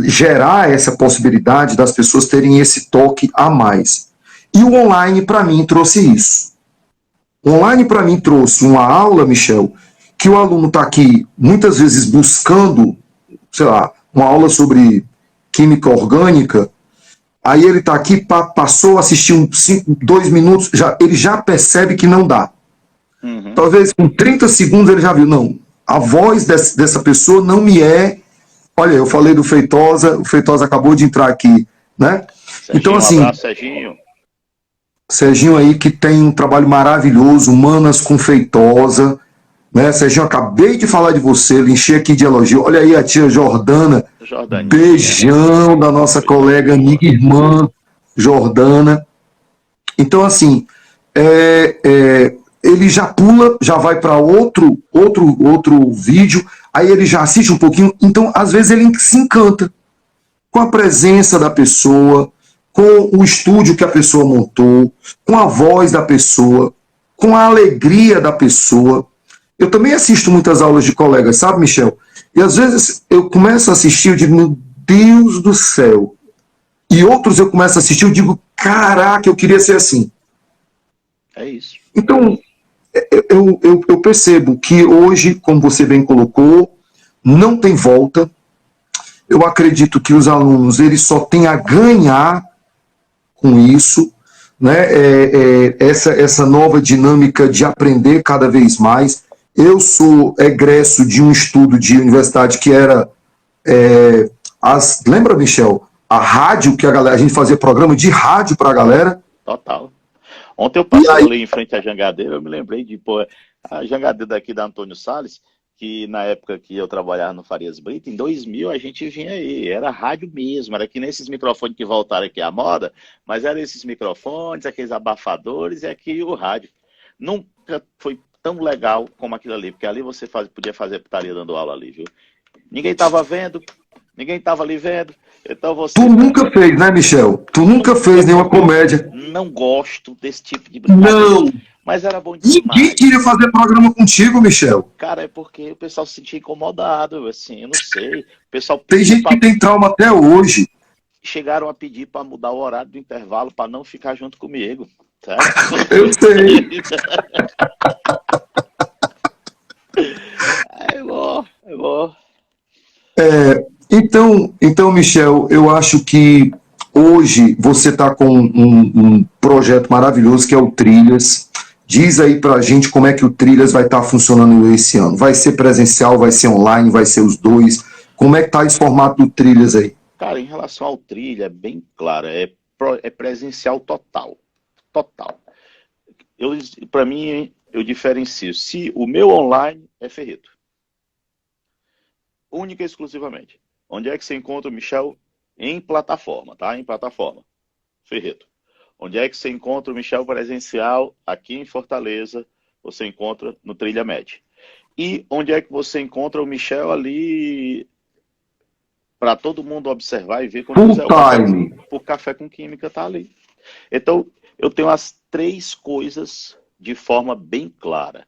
Speaker 1: Gerar essa possibilidade das pessoas terem esse toque a mais. E o online, para mim, trouxe isso. O online, para mim, trouxe uma aula, Michel, que o aluno está aqui, muitas vezes, buscando, sei lá, uma aula sobre química orgânica, aí ele está aqui, passou a assistir 2 minutos, ele já percebe que não dá.
Speaker 2: Uhum.
Speaker 1: Talvez com 30 segundos ele já viu, não, a voz dessa pessoa não me é... Olha, eu falei do Feitosa, o Feitosa acabou de entrar aqui, né?
Speaker 2: Serginho,
Speaker 1: então, assim,
Speaker 2: um abraço, Serginho.
Speaker 1: Serginho aí que tem um trabalho maravilhoso, Humanas com Feitosa, né? Serginho, acabei de falar de você, lhe enchi aqui de elogio. Olha aí a tia Jordana, beijão da nossa colega, amiga e irmã Jordana. Então, assim, ele já pula, já vai para outro vídeo, aí ele já assiste um pouquinho, então às vezes ele se encanta com a presença da pessoa, com o estúdio que a pessoa montou, com a voz da pessoa, com a alegria da pessoa. Eu também assisto muitas aulas de colegas, sabe, Michel? E às vezes eu começo a assistir, eu digo, meu Deus do céu. E outros eu começo a assistir, eu digo, caraca, eu queria ser assim.
Speaker 2: É isso.
Speaker 1: Então, eu percebo que hoje, como você bem colocou, não tem volta. Eu acredito que os alunos eles só têm a ganhar com isso, né? Essa nova dinâmica de aprender cada vez mais. Eu sou egresso de um estudo de universidade que era... lembra, Michel? A rádio, que a gente fazia programa de rádio para a galera.
Speaker 2: Total. Ontem eu passei ali em frente à Jangadeira, eu me lembrei de, pô, a Jangadeira daqui da Antônio Salles, que na época que eu trabalhava no Farias Brito, em 2000 a gente vinha aí, era rádio mesmo, era que nesses microfones que voltaram aqui à moda, mas eram esses microfones, aqueles abafadores e aqui o rádio. Nunca foi tão legal como aquilo ali, porque ali você podia fazer putaria dando aula ali, viu? Ninguém estava vendo, ninguém estava ali vendo. Então você...
Speaker 1: Tu nunca fez, né, Michel? Tu nunca fez nenhuma comédia.
Speaker 2: Não gosto desse tipo de brincadeira.
Speaker 1: Não.
Speaker 2: Mas era bom demais.
Speaker 1: Ninguém queria fazer programa contigo, Michel.
Speaker 2: Cara, é porque o pessoal se sentia incomodado, assim, eu não sei. O pessoal
Speaker 1: tem gente que tem trauma até hoje.
Speaker 2: Chegaram a pedir para mudar o horário do intervalo para não ficar junto comigo, certo?
Speaker 1: Eu sei.
Speaker 2: É bom.
Speaker 1: Então, Michel, eu acho que hoje você está com um projeto maravilhoso que é o Trilhas. Diz aí pra gente como é que o Trilhas vai estar funcionando esse ano. Vai ser presencial, vai ser online, vai ser os dois? Como é que tá esse formato do Trilhas aí?
Speaker 2: Cara, em relação ao Trilha, é bem claro, é presencial total. Total. Para mim, eu diferencio. Se o meu online é Ferreto. Única e exclusivamente. Onde é que você encontra o Michel? Em plataforma, tá? Em plataforma. Ferreto. Onde é que você encontra o Michel presencial? Aqui em Fortaleza, você encontra no Trilha Med. E onde é que você encontra o Michel ali para todo mundo observar e ver quando
Speaker 1: Full time.
Speaker 2: O Café com Química tá ali. Então, eu tenho as 3 coisas de forma bem clara.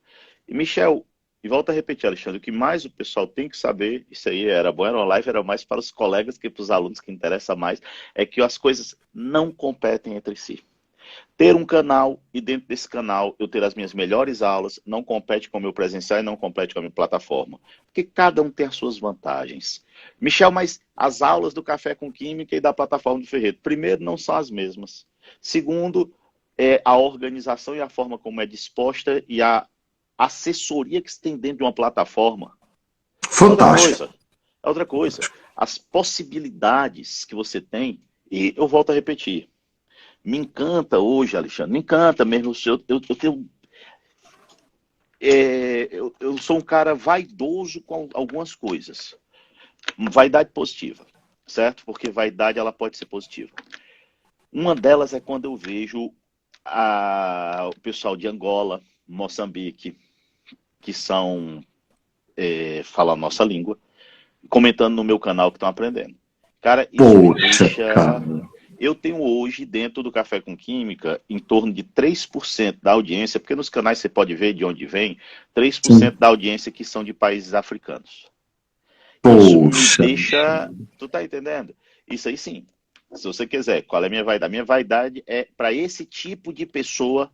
Speaker 2: E, Michel, e volto a repetir, Alexandre, o que mais o pessoal tem que saber, isso aí era bom, era uma live, era mais para os colegas que para os alunos, que interessa mais, é que as coisas não competem entre si. Ter um canal e dentro desse canal eu ter as minhas melhores aulas não compete com o meu presencial e não compete com a minha plataforma. Porque cada um tem as suas vantagens. Michel, mas as aulas do Café com Química e da plataforma do Ferreto, primeiro, não são as mesmas. Segundo, a organização e a forma como é disposta e a assessoria que se tem dentro de uma plataforma.
Speaker 1: Fantástico.
Speaker 2: Outra coisa, as possibilidades que você tem, e eu volto a repetir, me encanta hoje, Alexandre, me encanta mesmo. Eu sou um cara vaidoso com algumas coisas. Vaidade positiva, certo? Porque vaidade ela pode ser positiva. Uma delas é quando eu vejo o pessoal de Angola, Moçambique, que falam a nossa língua, comentando no meu canal que estão aprendendo. Cara, isso me
Speaker 1: Poxa,
Speaker 2: deixa.
Speaker 1: cara.
Speaker 2: Eu tenho hoje, dentro do Café com Química, em torno de 3% da audiência, porque nos canais você pode ver de onde vem, 3%
Speaker 1: Sim.
Speaker 2: da audiência que são de países africanos. Isso me
Speaker 1: Poxa.
Speaker 2: deixa. Tu tá entendendo? Isso aí sim. Se você quiser, qual é a minha vaidade? A minha vaidade é para esse tipo de pessoa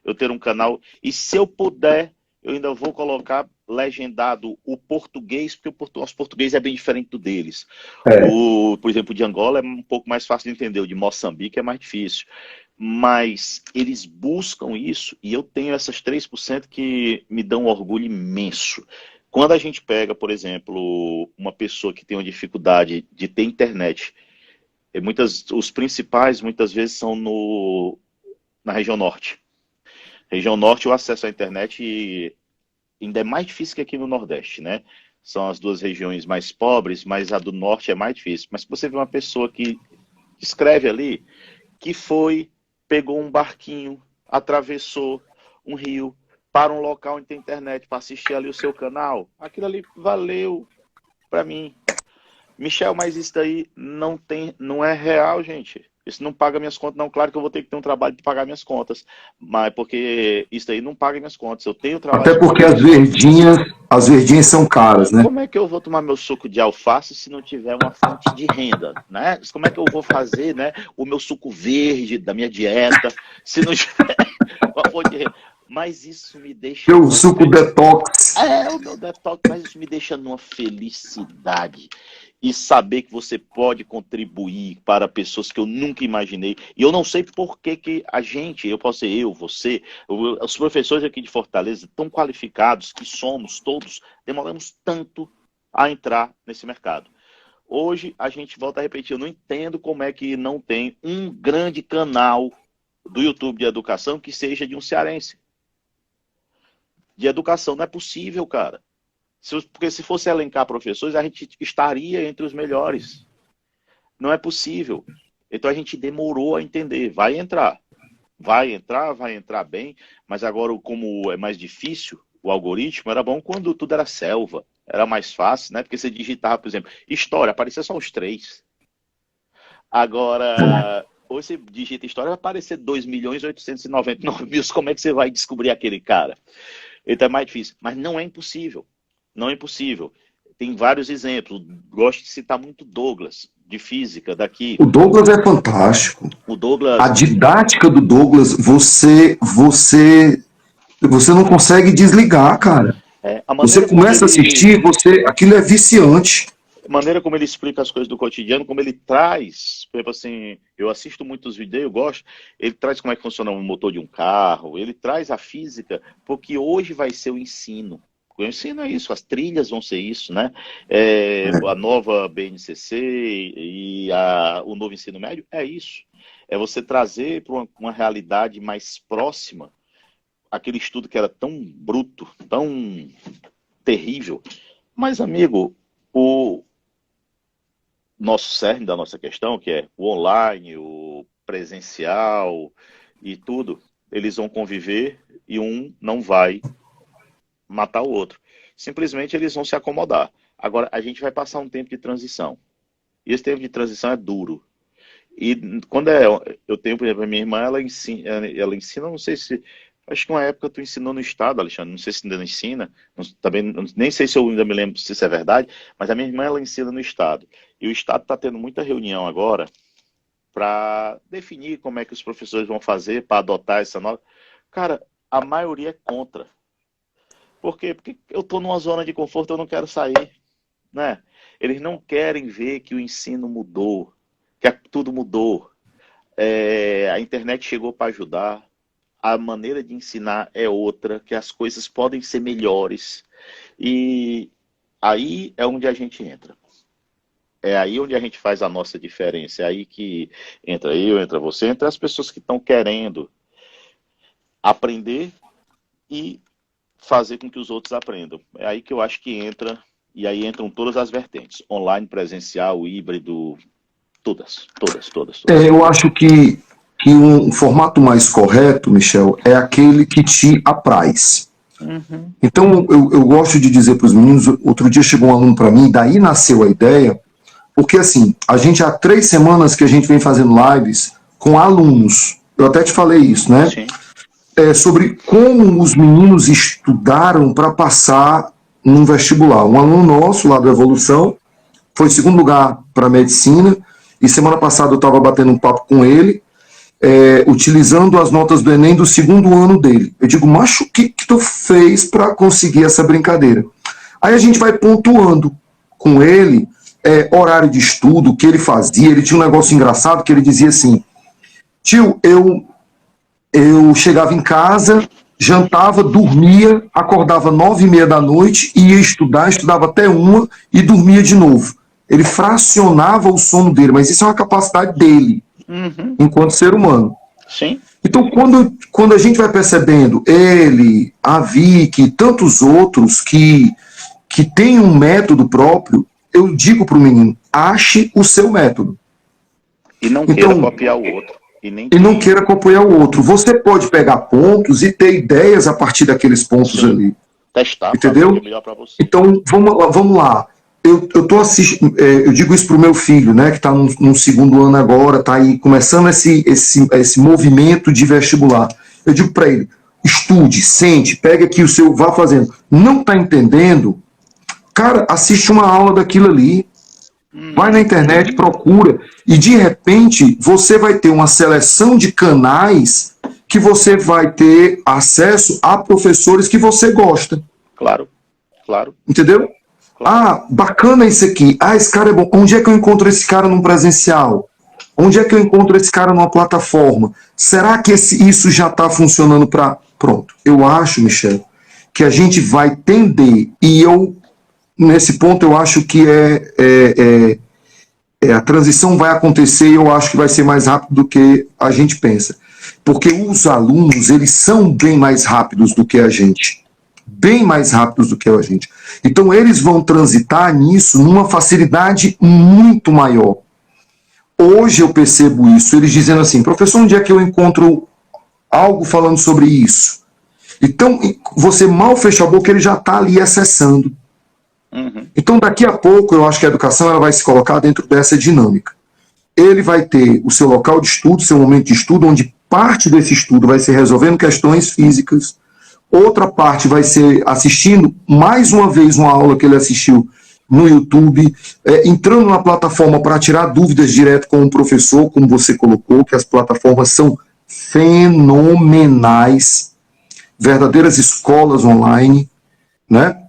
Speaker 2: eu ter um canal. E se eu puder, eu ainda vou colocar legendado o português, porque o nosso português é bem diferente do deles.
Speaker 1: É.
Speaker 2: Por exemplo, o de Angola é um pouco mais fácil de entender, o de Moçambique é mais difícil. Mas eles buscam isso e eu tenho essas 3% que me dão um orgulho imenso. Quando a gente pega, por exemplo, uma pessoa que tem uma dificuldade de ter internet, os principais muitas vezes são na região norte. Região norte, o acesso à internet ainda é mais difícil que aqui no Nordeste, né? São as duas regiões mais pobres, mas a do norte é mais difícil. Mas se você vê uma pessoa que escreve ali, que pegou um barquinho, atravessou um rio, para um local onde tem internet, para assistir ali o seu canal, aquilo ali valeu para mim. Michel, mas isso daí não é real, gente. Isso não paga minhas contas, não. Claro que eu vou ter que ter um trabalho para pagar minhas contas, mas porque isso daí não paga minhas contas. Eu tenho trabalho
Speaker 1: Até
Speaker 2: para
Speaker 1: porque
Speaker 2: pagar minhas contas.
Speaker 1: as verdinhas são caras, né?
Speaker 2: Como é que eu vou tomar meu suco de alface se não tiver uma fonte de renda, né? Como é que eu vou fazer, né, o meu suco verde da minha dieta se não tiver uma fonte de renda? Mas isso me deixa
Speaker 1: Teu
Speaker 2: numa
Speaker 1: suco detox.
Speaker 2: o meu detox, mas isso me deixa numa felicidade. E saber que você pode contribuir para pessoas que eu nunca imaginei. E eu não sei por que, que a gente, eu posso ser eu, você, os professores aqui de Fortaleza, tão qualificados que somos todos, demoramos tanto a entrar nesse mercado. Hoje, a gente volta a repetir, eu não entendo como é que não tem um grande canal do YouTube de educação que seja de um cearense. De educação, não é possível, cara. Porque se fosse elencar professores, a gente estaria entre os melhores. Não é possível. Então a gente demorou a entender. Vai entrar bem, mas agora, como é mais difícil, o algoritmo era bom quando tudo era selva. Era mais fácil, né? Porque você digitava, por exemplo, história, aparecia só os três. Agora, ou você digita história, vai aparecer 2.899.000. Como é que você vai descobrir aquele cara? Então é mais difícil. Mas não é impossível. Não é impossível. Tem vários exemplos. Gosto de citar muito Douglas, de física, daqui.
Speaker 1: O Douglas é fantástico.
Speaker 2: O
Speaker 1: A
Speaker 2: Douglas,
Speaker 1: didática do Douglas, você não consegue desligar, cara.
Speaker 2: a
Speaker 1: Você
Speaker 2: maneira como
Speaker 1: começa a
Speaker 2: ele.
Speaker 1: assistir, aquilo é viciante.
Speaker 2: A maneira como ele explica as coisas do cotidiano, como ele traz, por exemplo assim, eu assisto muitos vídeos, eu gosto, ele traz como é que funciona o motor de um carro, ele traz a física, porque hoje vai ser o ensino. O ensino é isso, as trilhas vão ser isso, né? A nova BNCC e o novo ensino médio é isso. É você trazer para uma realidade mais próxima aquele estudo que era tão bruto, tão terrível. Mas, amigo, o nosso cerne da nossa questão, que é o online, o presencial e tudo, eles vão conviver e um não vai matar o outro. Simplesmente eles vão se acomodar. Agora, a gente vai passar um tempo de transição. E esse tempo de transição é duro. E quando eu tenho, por exemplo, a minha irmã, ela ensina, não sei se. Acho que uma época tu ensinou no estado, Alexandre, não sei se ainda ensina, também nem sei se eu ainda me lembro se isso é verdade, mas a minha irmã ela ensina no estado. E o estado está tendo muita reunião agora para definir como é que os professores vão fazer para adotar essa nova. Cara, a maioria é contra. Por quê? Porque eu estou numa zona de conforto, eu não quero sair, né? Eles não querem ver que o ensino mudou, que tudo mudou. A internet chegou para ajudar, a maneira de ensinar é outra, que as coisas podem ser melhores. E aí é onde a gente entra. É aí onde a gente faz a nossa diferença. É aí que entra eu, entra você, entra as pessoas que estão querendo aprender e fazer com que os outros aprendam. É aí que eu acho que entra, e aí entram todas as vertentes: online, presencial, híbrido, Todas.
Speaker 1: Eu acho que um formato mais correto, Michel, é aquele que te apraz.
Speaker 2: Uhum.
Speaker 1: Então, eu gosto de dizer para os meninos, outro dia chegou um aluno para mim, daí nasceu a ideia, porque assim, a gente há 3 semanas que a gente vem fazendo lives com alunos, eu até te falei isso, né?
Speaker 2: Sim.
Speaker 1: Sobre como os meninos estudaram para passar num vestibular. Um aluno nosso lá do Evolução foi segundo lugar para medicina, e semana passada eu estava batendo um papo com ele, utilizando as notas do Enem do segundo ano dele. Eu digo, macho, o que tu fez para conseguir essa brincadeira? Aí a gente vai pontuando com ele horário de estudo, o que ele fazia. Ele tinha um negócio engraçado que ele dizia assim, tio, eu chegava em casa, jantava, dormia, acordava 9h30 da noite, ia estudar, estudava até 1 e dormia de novo. Ele fracionava o sono dele, mas isso é uma capacidade dele, enquanto ser humano.
Speaker 2: Sim.
Speaker 1: Então, quando a gente vai percebendo ele, a Vicky e tantos outros que têm um método próprio, eu digo para o menino, ache o seu método.
Speaker 2: E não queira copiar o outro.
Speaker 1: E não queira copiar o outro. Você pode pegar pontos e ter ideias a partir daqueles pontos ali.
Speaker 2: Testar,
Speaker 1: entendeu?
Speaker 2: Pra melhor para você.
Speaker 1: Então, vamos lá. Eu tô assistindo, eu digo isso pro meu filho, né, que está no segundo ano agora, tá aí começando esse movimento de vestibular. Eu digo para ele, estude, sente, pega aqui o seu, vá fazendo. Não tá entendendo? Cara, assiste uma aula daquilo ali. Vai na internet, procura, e de repente você vai ter uma seleção de canais que você vai ter acesso a professores que você gosta.
Speaker 2: Claro.
Speaker 1: Entendeu? Ah, bacana isso aqui. Ah, esse cara é bom. Onde é que eu encontro esse cara num presencial? Onde é que eu encontro esse cara numa plataforma? Será que isso já está funcionando para... Pronto. Eu acho, Michel, que a gente vai tender, e nesse ponto eu acho que a transição vai acontecer e eu acho que vai ser mais rápido do que a gente pensa. Porque os alunos, eles são bem mais rápidos do que a gente. Bem mais rápidos do que a gente. Então, eles vão transitar nisso numa facilidade muito maior. Hoje eu percebo isso, eles dizendo assim, professor, onde é que eu encontro algo falando sobre isso? Então, você mal fecha a boca, ele já está ali acessando. Então, daqui a pouco, eu acho que a educação ela vai se colocar dentro dessa dinâmica. Ele vai ter o seu local de estudo, seu momento de estudo, onde parte desse estudo vai ser resolvendo questões físicas, outra parte vai ser assistindo mais uma vez uma aula que ele assistiu no YouTube, entrando na plataforma para tirar dúvidas direto com o professor, como você colocou, que as plataformas são fenomenais, verdadeiras escolas online, né?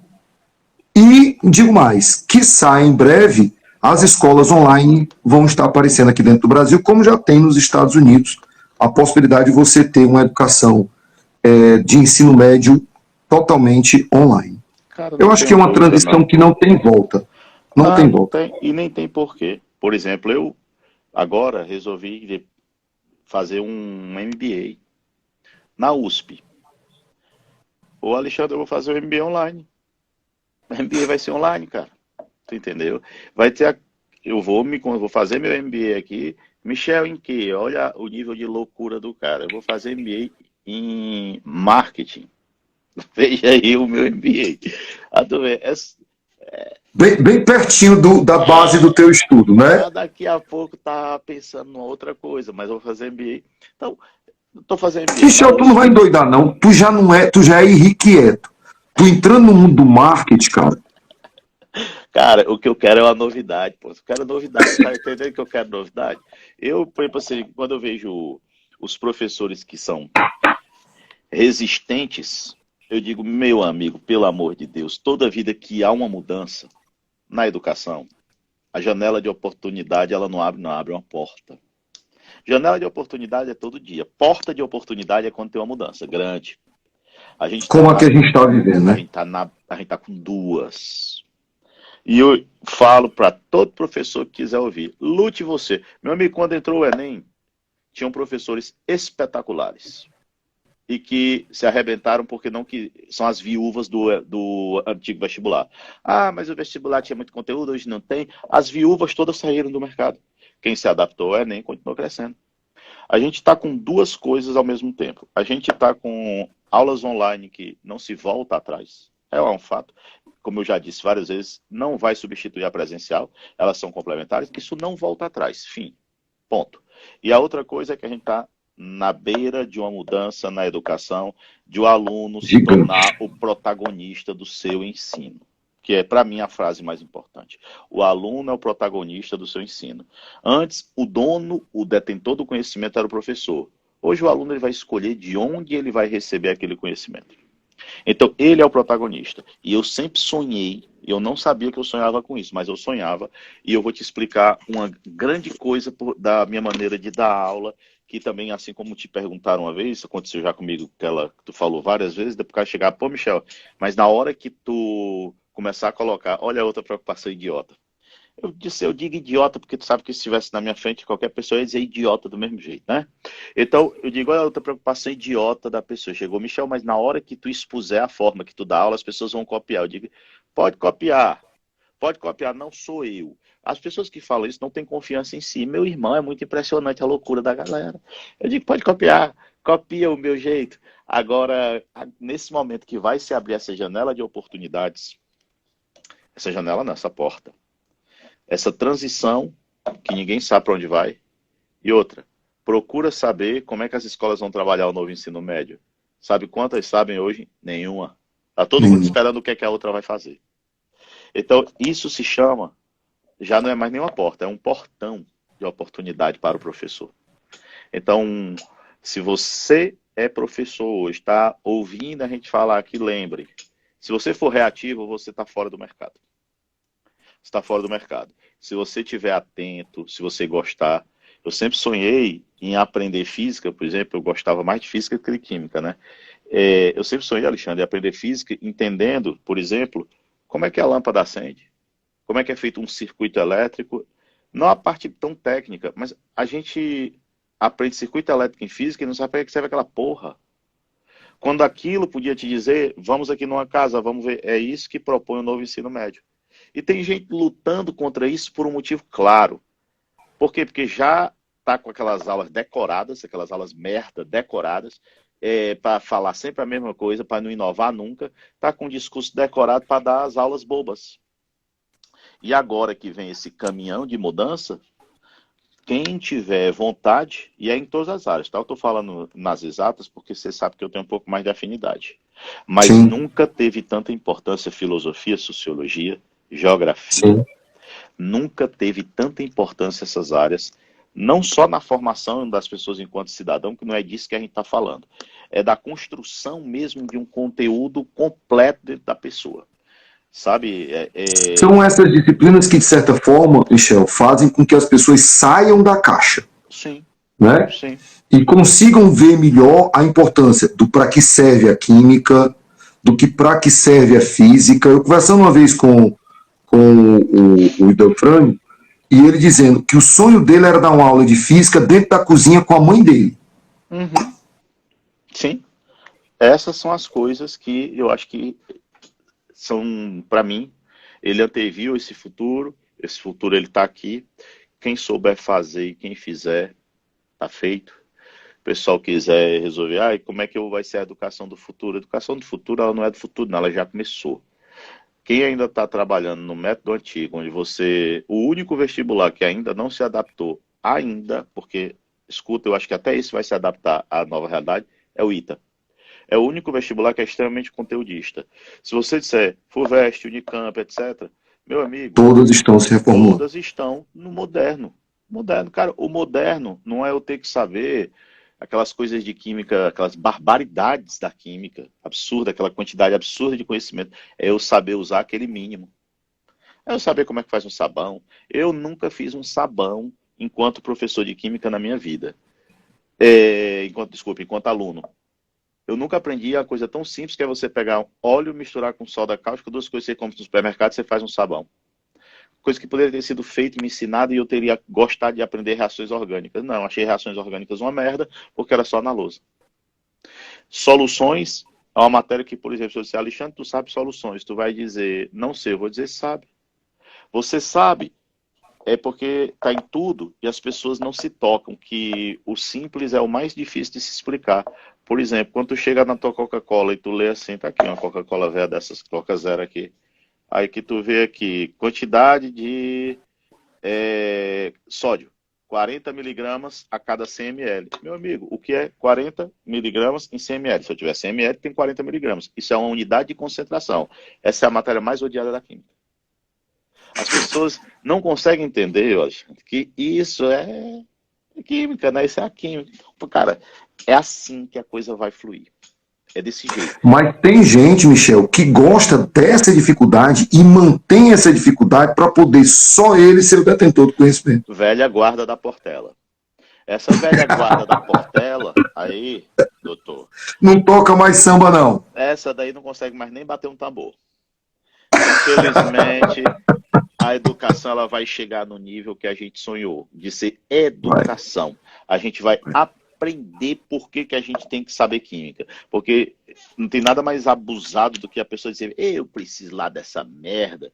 Speaker 1: E digo mais, quiçá em breve as escolas online vão estar aparecendo aqui dentro do Brasil, como já tem nos Estados Unidos, a possibilidade de você ter uma educação de ensino médio totalmente online.
Speaker 2: Cara,
Speaker 1: eu acho que é uma transição que não tem volta. Não tem volta.
Speaker 2: E nem tem porquê. Por exemplo, eu agora resolvi fazer um MBA na USP. Ô Alexandre, eu vou fazer o MBA online. O MBA vai ser online, cara. Tu entendeu? Vai ter eu vou fazer meu MBA aqui. Michel, em quê? Olha o nível de loucura do cara. Eu vou fazer MBA em marketing. Veja aí o meu MBA.
Speaker 1: Bem pertinho da base do teu estudo, né?
Speaker 2: Daqui a pouco tá pensando em outra coisa, mas eu vou fazer MBA. Então, eu tô fazendo MBA.
Speaker 1: Michel, tu não vai endoidar, não. Tu já é irrequieto. Tu entrando no mundo do marketing, cara.
Speaker 2: Cara, o que eu quero é uma novidade, pô. Eu quero novidade, tá entendendo que eu quero novidade? Eu, por exemplo, assim, quando eu vejo os professores que são resistentes, eu digo, meu amigo, pelo amor de Deus, toda vida que há uma mudança na educação, a janela de oportunidade, ela não abre uma porta. Janela de oportunidade é todo dia. Porta de oportunidade é quando tem uma mudança grande.
Speaker 1: Como a que a gente está vivendo, né?
Speaker 2: A gente tá com duas. E eu falo para todo professor que quiser ouvir, lute você. Meu amigo, quando entrou o Enem, tinham professores espetaculares. E que se arrebentaram porque não que são as viúvas do antigo vestibular. Ah, mas o vestibular tinha muito conteúdo, hoje não tem. As viúvas todas saíram do mercado. Quem se adaptou ao Enem continuou crescendo. A gente está com duas coisas ao mesmo tempo. A gente está com aulas online que não se volta atrás. É um fato. Como eu já disse várias vezes, não vai substituir a presencial. Elas são complementares. Isso não volta atrás. Fim. Ponto. E a outra coisa é que a gente está na beira de uma mudança na educação, de o aluno se tornar o protagonista do seu ensino. Que é, para mim, a frase mais importante. O aluno é o protagonista do seu ensino. Antes, o dono, o detentor do conhecimento era o professor. Hoje, o aluno ele vai escolher de onde ele vai receber aquele conhecimento. Então, ele é o protagonista. E eu sempre sonhei, eu não sabia que eu sonhava com isso, mas eu sonhava, e eu vou te explicar uma grande coisa da minha maneira de dar aula, que também, assim como te perguntaram uma vez, aconteceu já comigo, que tu falou várias vezes, depois o cara chegar, pô, Michel, mas na hora que tu começar a colocar, olha a outra preocupação idiota. Eu digo idiota porque tu sabe que se estivesse na minha frente, qualquer pessoa ia dizer idiota do mesmo jeito, né? Então, eu digo, olha a outra preocupação idiota da pessoa. Chegou, Michel, mas na hora que tu expuser a forma que tu dá aula, as pessoas vão copiar. Eu digo, pode copiar, não sou eu. As pessoas que falam isso não têm confiança em si. Meu irmão, é muito impressionante a loucura da galera. Eu digo, pode copiar, copia o meu jeito. Agora, nesse momento que vai se abrir essa janela de oportunidades, essa janela não, essa porta, essa transição que ninguém sabe para onde vai. E outra, procura saber como é que as escolas vão trabalhar o novo ensino médio. Sabe quantas sabem hoje? Nenhuma. Tá todo mundo esperando o que é que a outra vai fazer. Então, isso se chama, já não é mais nenhuma porta, é um portão de oportunidade para o professor. Então, se você é professor hoje, está ouvindo a gente falar aqui, lembre, se você for reativo, você está fora do mercado. Está fora do mercado. Se você estiver atento, se você gostar. Eu sempre sonhei em aprender física, por exemplo, eu gostava mais de física que de química, né? Eu sempre sonhei, Alexandre, em aprender física, entendendo, por exemplo, como é que a lâmpada acende, como é que é feito um circuito elétrico, não a parte tão técnica, mas a gente aprende circuito elétrico em física e não sabe para que serve aquela porra. Quando aquilo podia te dizer, vamos aqui numa casa, vamos ver, é isso que propõe o novo ensino médio. E tem gente lutando contra isso por um motivo claro. Por quê? Porque já está com aquelas aulas decoradas, aquelas aulas merda decoradas, para falar sempre a mesma coisa, para não inovar nunca, está com um discurso decorado para dar as aulas bobas. E agora que vem esse caminhão de mudança, quem tiver vontade, e é em todas as áreas, tá? Eu estou falando nas exatas porque você sabe que eu tenho um pouco mais de afinidade. Mas Sim. Nunca teve tanta importância filosofia, sociologia, geografia. Sim. Nunca teve tanta importância essas áreas, não só na formação das pessoas enquanto cidadão, que não é disso que a gente está falando, é da construção mesmo de um conteúdo completo dentro da pessoa. Sabe?
Speaker 1: São essas disciplinas que, de certa forma, Michel, fazem com que as pessoas saiam da caixa.
Speaker 2: Sim.
Speaker 1: Né?
Speaker 2: Sim.
Speaker 1: E consigam ver melhor a importância do para que serve a química, do que para que serve a física. Eu conversando uma vez com o Idelfrânio, e ele dizendo que o sonho dele era dar uma aula de física dentro da cozinha com a mãe dele.
Speaker 2: Uhum. Sim. Essas são as coisas que eu acho que são, para mim, ele anteviu esse futuro ele está aqui. Quem souber fazer e quem fizer, está feito. O pessoal quiser resolver, como é que vai ser a educação do futuro? A educação do futuro, ela não é do futuro, não, ela já começou. Quem ainda está trabalhando no método antigo, onde o único vestibular que ainda não se adaptou, porque, escuta, eu acho que até isso vai se adaptar à nova realidade, é o ITA. É o único vestibular que é extremamente conteudista. Se você disser FUVEST, Unicamp, etc., meu amigo...
Speaker 1: Todas estão se reformando.
Speaker 2: Todas estão no moderno. Cara, o moderno não é eu ter que saber aquelas coisas de química, aquelas barbaridades da química, absurda, aquela quantidade absurda de conhecimento, é eu saber usar aquele mínimo. É eu saber como é que faz um sabão. Eu nunca fiz um sabão enquanto professor de química na minha vida. Enquanto aluno. Eu nunca aprendi a coisa tão simples que é você pegar óleo, misturar com soda cáustica, duas coisas que você compra no supermercado e você faz um sabão. Coisa que poderia ter sido feita e me ensinada e eu teria gostado de aprender reações orgânicas. Não, achei reações orgânicas uma merda, porque era só na lousa. Soluções é uma matéria que, por exemplo, se eu disser, Alexandre, tu sabe soluções, tu vai dizer, não sei, eu vou dizer, sabe. Você sabe é porque está em tudo e as pessoas não se tocam, que o simples é o mais difícil de se explicar. Por exemplo, quando tu chega na tua Coca-Cola e tu lê assim, tá aqui uma Coca-Cola velha dessas, Coca Zero aqui, aí que tu vê aqui, quantidade de sódio, 40 miligramas a cada 100 ml. Meu amigo, o que é 40 miligramas em 100 ml? Se eu tiver 100 ml, tem 40 miligramas. Isso é uma unidade de concentração. Essa é a matéria mais odiada da química. As pessoas não conseguem entender, Alexandre, que isso é química, né? Isso é a química. Cara, é assim que a coisa vai fluir. É desse jeito.
Speaker 1: Mas tem gente, Michel, que gosta dessa dificuldade e mantém essa dificuldade para poder só ele ser o detentor do conhecimento.
Speaker 2: Velha guarda da Portela. Essa velha guarda da Portela, aí, doutor...
Speaker 1: Não toca mais samba, não.
Speaker 2: Essa daí não consegue mais nem bater um tambor. Infelizmente, a educação ela vai chegar no nível que a gente sonhou, de ser educação. A gente vai aprender por que a gente tem que saber química. Porque não tem nada mais abusado do que a pessoa dizer, eu preciso lá dessa merda.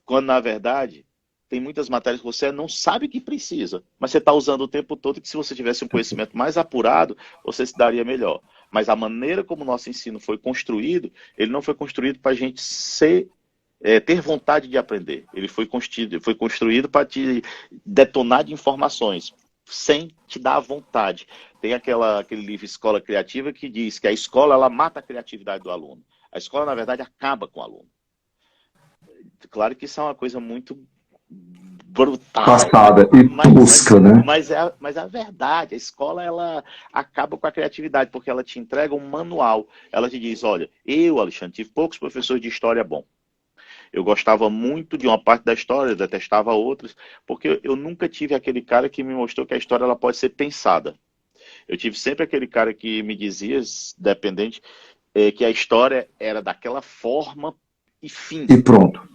Speaker 2: Quando, na verdade, tem muitas matérias que você não sabe que precisa, mas você está usando o tempo todo, que se você tivesse um conhecimento mais apurado, você se daria melhor. Mas a maneira como o nosso ensino foi construído, ele não foi construído para a gente ter vontade de aprender. Ele foi construído para te detonar de informações, sem te dar vontade. Tem aquele livro Escola Criativa que diz que a escola ela mata a criatividade do aluno. A escola, na verdade, acaba com o aluno. Claro que isso é uma coisa muito brutal.
Speaker 1: Passada e tosca, né?
Speaker 2: Mas é a verdade. A escola ela acaba com a criatividade, porque ela te entrega um manual. Ela te diz, olha, eu, Alexandre, tive poucos professores de história bom. Eu gostava muito de uma parte da história, eu detestava outras, porque eu nunca tive aquele cara que me mostrou que a história ela pode ser pensada. Eu tive sempre aquele cara que me dizia, dependente, que a história era daquela forma e fim.
Speaker 1: E pronto.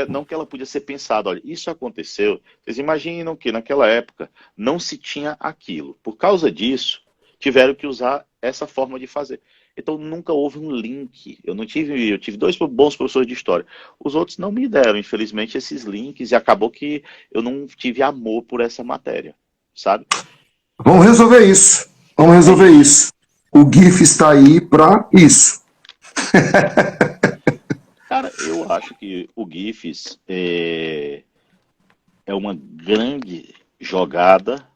Speaker 2: Não que ela podia ser pensada. Olha, isso aconteceu. Vocês imaginam que naquela época não se tinha aquilo. Por causa disso, tiveram que usar essa forma de fazer. Então nunca houve um link. Eu tive 2 bons professores de história. Os outros não me deram, infelizmente, esses links e acabou que eu não tive amor por essa matéria, sabe?
Speaker 1: Vamos resolver isso. Vamos resolver isso. O GIF está aí para isso.
Speaker 2: Cara, eu acho que o GIFs é uma grande jogada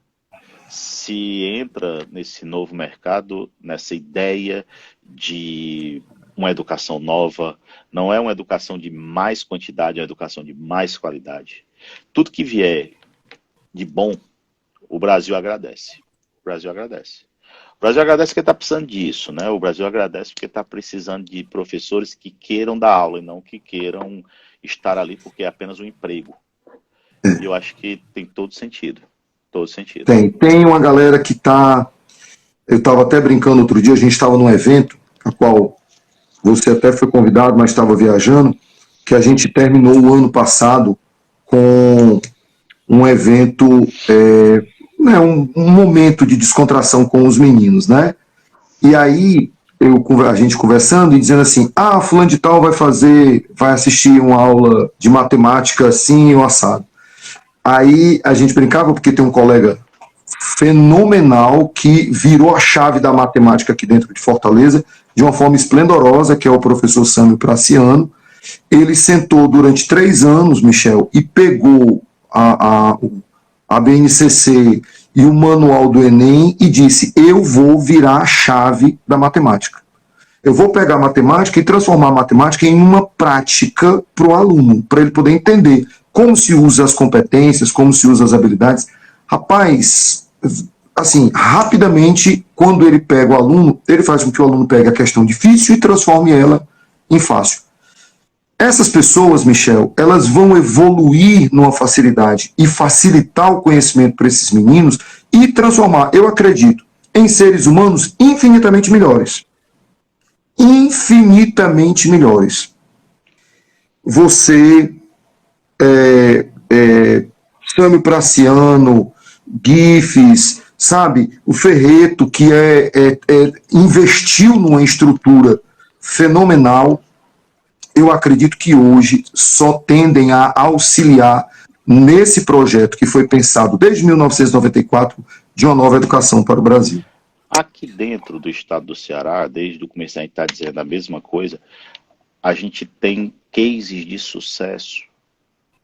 Speaker 2: se entra nesse novo mercado, nessa ideia de uma educação nova. Não é uma educação de mais quantidade, é uma educação de mais qualidade. Tudo que vier de bom, o Brasil agradece. O Brasil agradece. O Brasil agradece porque está precisando disso, né? O Brasil agradece porque está precisando de professores que queiram dar aula e não que queiram estar ali porque é apenas um emprego. E eu acho que tem todo sentido. Todo sentido.
Speaker 1: Tem uma galera que está... Eu estava até brincando outro dia, a gente estava num evento, a qual você até foi convidado, mas estava viajando, que a gente terminou o ano passado com um evento, um momento de descontração com os meninos, né? E aí, a gente conversando e dizendo assim, fulano de tal vai assistir uma aula de matemática assim ou assado. Aí a gente brincava porque tem um colega fenomenal que virou a chave da matemática aqui dentro de Fortaleza de uma forma esplendorosa, que é o professor Sâmio Praciano. Ele sentou durante 3 anos, Michel, e pegou a BNCC e o manual do Enem e disse, eu vou virar a chave da matemática. Eu vou pegar a matemática e transformar a matemática em uma prática para o aluno, para ele poder entender como se usa as competências, como se usa as habilidades. Rapaz, assim, rapidamente, quando ele pega o aluno, ele faz com que o aluno pegue a questão difícil e transforme ela em fácil. Essas pessoas, Michel, elas vão evoluir numa facilidade e facilitar o conhecimento para esses meninos e transformar, eu acredito, em seres humanos infinitamente melhores. Infinitamente melhores. Você... Sâmio Praciano, GIFs, sabe? O Ferreto, que investiu numa estrutura fenomenal. eu acredito que hoje só tendem a auxiliar nesse projeto que foi pensado desde 1994 de uma nova educação para o Brasil.
Speaker 2: Aqui dentro do estado do Ceará, desde o começo a gente está dizendo a mesma coisa, a gente tem cases de sucesso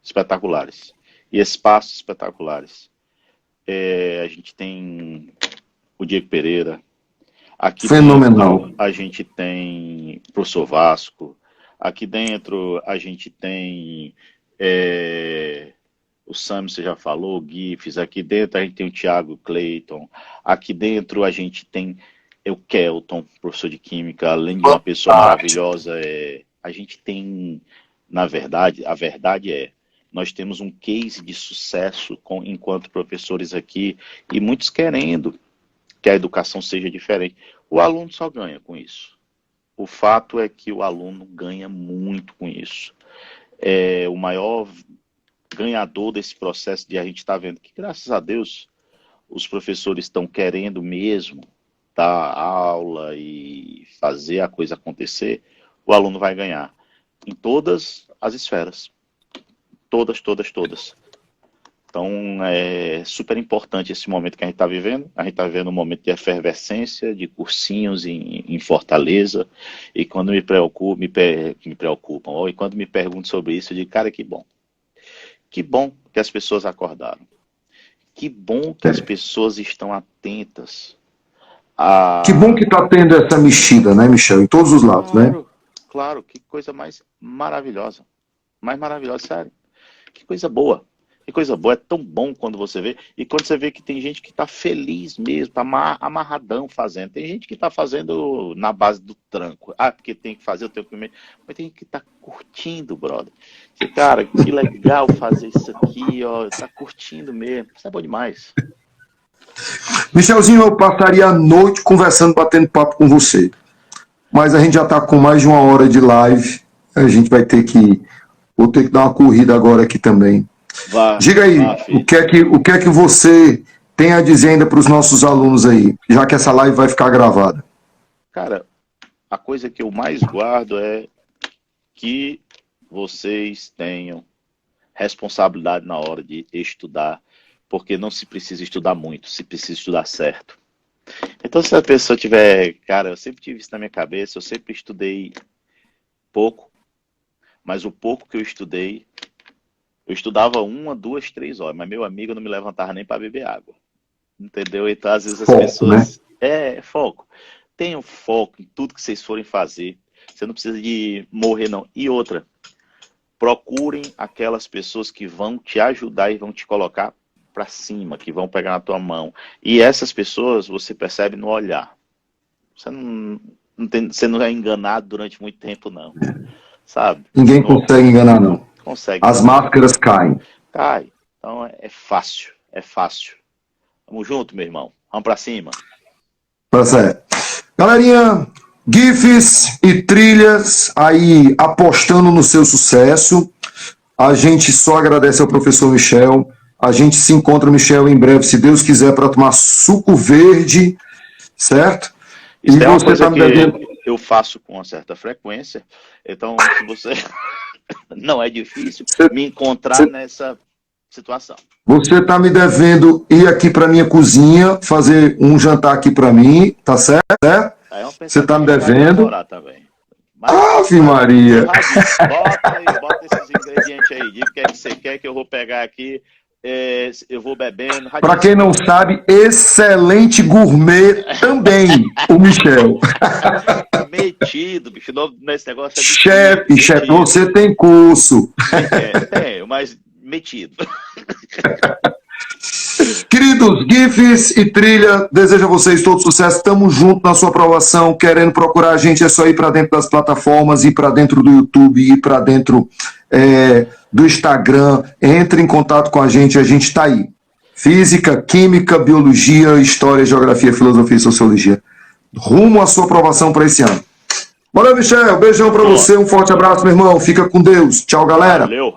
Speaker 2: espetaculares e espaços espetaculares. A gente tem o Diego Pereira, aqui
Speaker 1: fenomenal.
Speaker 2: Dentro a gente tem o professor Vasco, aqui dentro a gente tem o Sam, você já falou, o GIFs, aqui dentro a gente tem o Thiago Clayton, aqui dentro a gente tem o Kelton, professor de Química, além de uma pessoa maravilhosa, a gente tem, na verdade, a verdade nós temos um case de sucesso enquanto professores aqui, e muitos querendo que a educação seja diferente. O aluno só ganha com isso. O fato é que o aluno ganha muito com isso. O maior ganhador desse processo de a gente estar vendo que, graças a Deus, os professores estão querendo mesmo dar aula e fazer a coisa acontecer, o aluno vai ganhar em todas as esferas. Todas. Então, é super importante esse momento que a gente está vivendo. A gente está vivendo um momento de efervescência, de cursinhos em Fortaleza. E quando me preocupam, ou quando me perguntam sobre isso, eu digo, cara, que bom. Que bom que as pessoas acordaram. Que bom que as pessoas estão atentas.
Speaker 1: Que bom que está tendo essa mexida, né, Michel? Em todos os lados, né?
Speaker 2: Claro, que coisa mais maravilhosa. Mais maravilhosa, sério. Que coisa boa. Que coisa boa. É tão bom quando você vê. E quando você vê que tem gente que está feliz mesmo, está amarradão fazendo. Tem gente que está fazendo na base do tranco. Porque tem que fazer, eu tenho que comer. Mas tem gente que está curtindo, brother. E, cara, que legal fazer isso aqui, ó. Tá curtindo mesmo. Isso é bom demais.
Speaker 1: Michelzinho, eu passaria a noite conversando, batendo papo com você. Mas a gente já está com mais de 1 hora de live. A gente vai ter que... Vou ter que dar uma corrida agora aqui também. Diga aí, o que é que você tem a dizer ainda para os nossos alunos aí, já que essa live vai ficar gravada?
Speaker 2: Cara, a coisa que eu mais guardo é que vocês tenham responsabilidade na hora de estudar, porque não se precisa estudar muito, se precisa estudar certo. Então, se a pessoa tiver... Cara, eu sempre tive isso na minha cabeça, eu sempre estudei pouco, mas o pouco que eu estudei, eu estudava 1, 2, 3 horas, mas meu amigo não me levantava nem para beber água. Entendeu? Então, às vezes as pessoas... Né? Foco. Tenham foco em tudo que vocês forem fazer. Você não precisa de morrer, não. E outra, procurem aquelas pessoas que vão te ajudar e vão te colocar para cima, que vão pegar na tua mão. E essas pessoas você percebe no olhar. Você não é enganado durante muito tempo, não. Sabe?
Speaker 1: Ninguém consegue enganar, não.
Speaker 2: Consegue.
Speaker 1: As máscaras caem.
Speaker 2: Cai. Então é fácil. É fácil. Tamo junto, meu irmão. Vamos pra cima.
Speaker 1: Tá certo. Galerinha, GIFs e trilhas aí apostando no seu sucesso. A gente só agradece ao professor Michel. A gente se encontra, Michel, em breve, se Deus quiser, para tomar suco verde, certo?
Speaker 2: Isso é uma coisa que eu faço com uma certa frequência. Então, se você... não é difícil me encontrar nessa situação.
Speaker 1: Você está me devendo ir aqui para minha cozinha, fazer um jantar aqui para mim, tá certo? Você está me devendo. Ave Maria!
Speaker 2: Bota esses ingredientes aí, diga o que é que você quer que eu vou pegar aqui. Eu vou bebendo.
Speaker 1: Para quem não sabe, excelente gourmet também, o Michel.
Speaker 2: Metido, bicho. Nesse negócio é
Speaker 1: chefe, você tem curso.
Speaker 2: Tenho, mas metido.
Speaker 1: Queridos GIFs e trilha, desejo a vocês todo sucesso. Estamos juntos na sua aprovação. Querendo procurar a gente, é só ir para dentro das plataformas, ir para dentro do YouTube, ir para dentro do Instagram. Entre em contato com a gente está aí. Física, Química, Biologia, História, Geografia, Filosofia e Sociologia. Rumo à sua aprovação para esse ano. Valeu, Michel. Beijão para você. Um forte abraço, meu irmão. Fica com Deus. Tchau, galera.
Speaker 2: Valeu.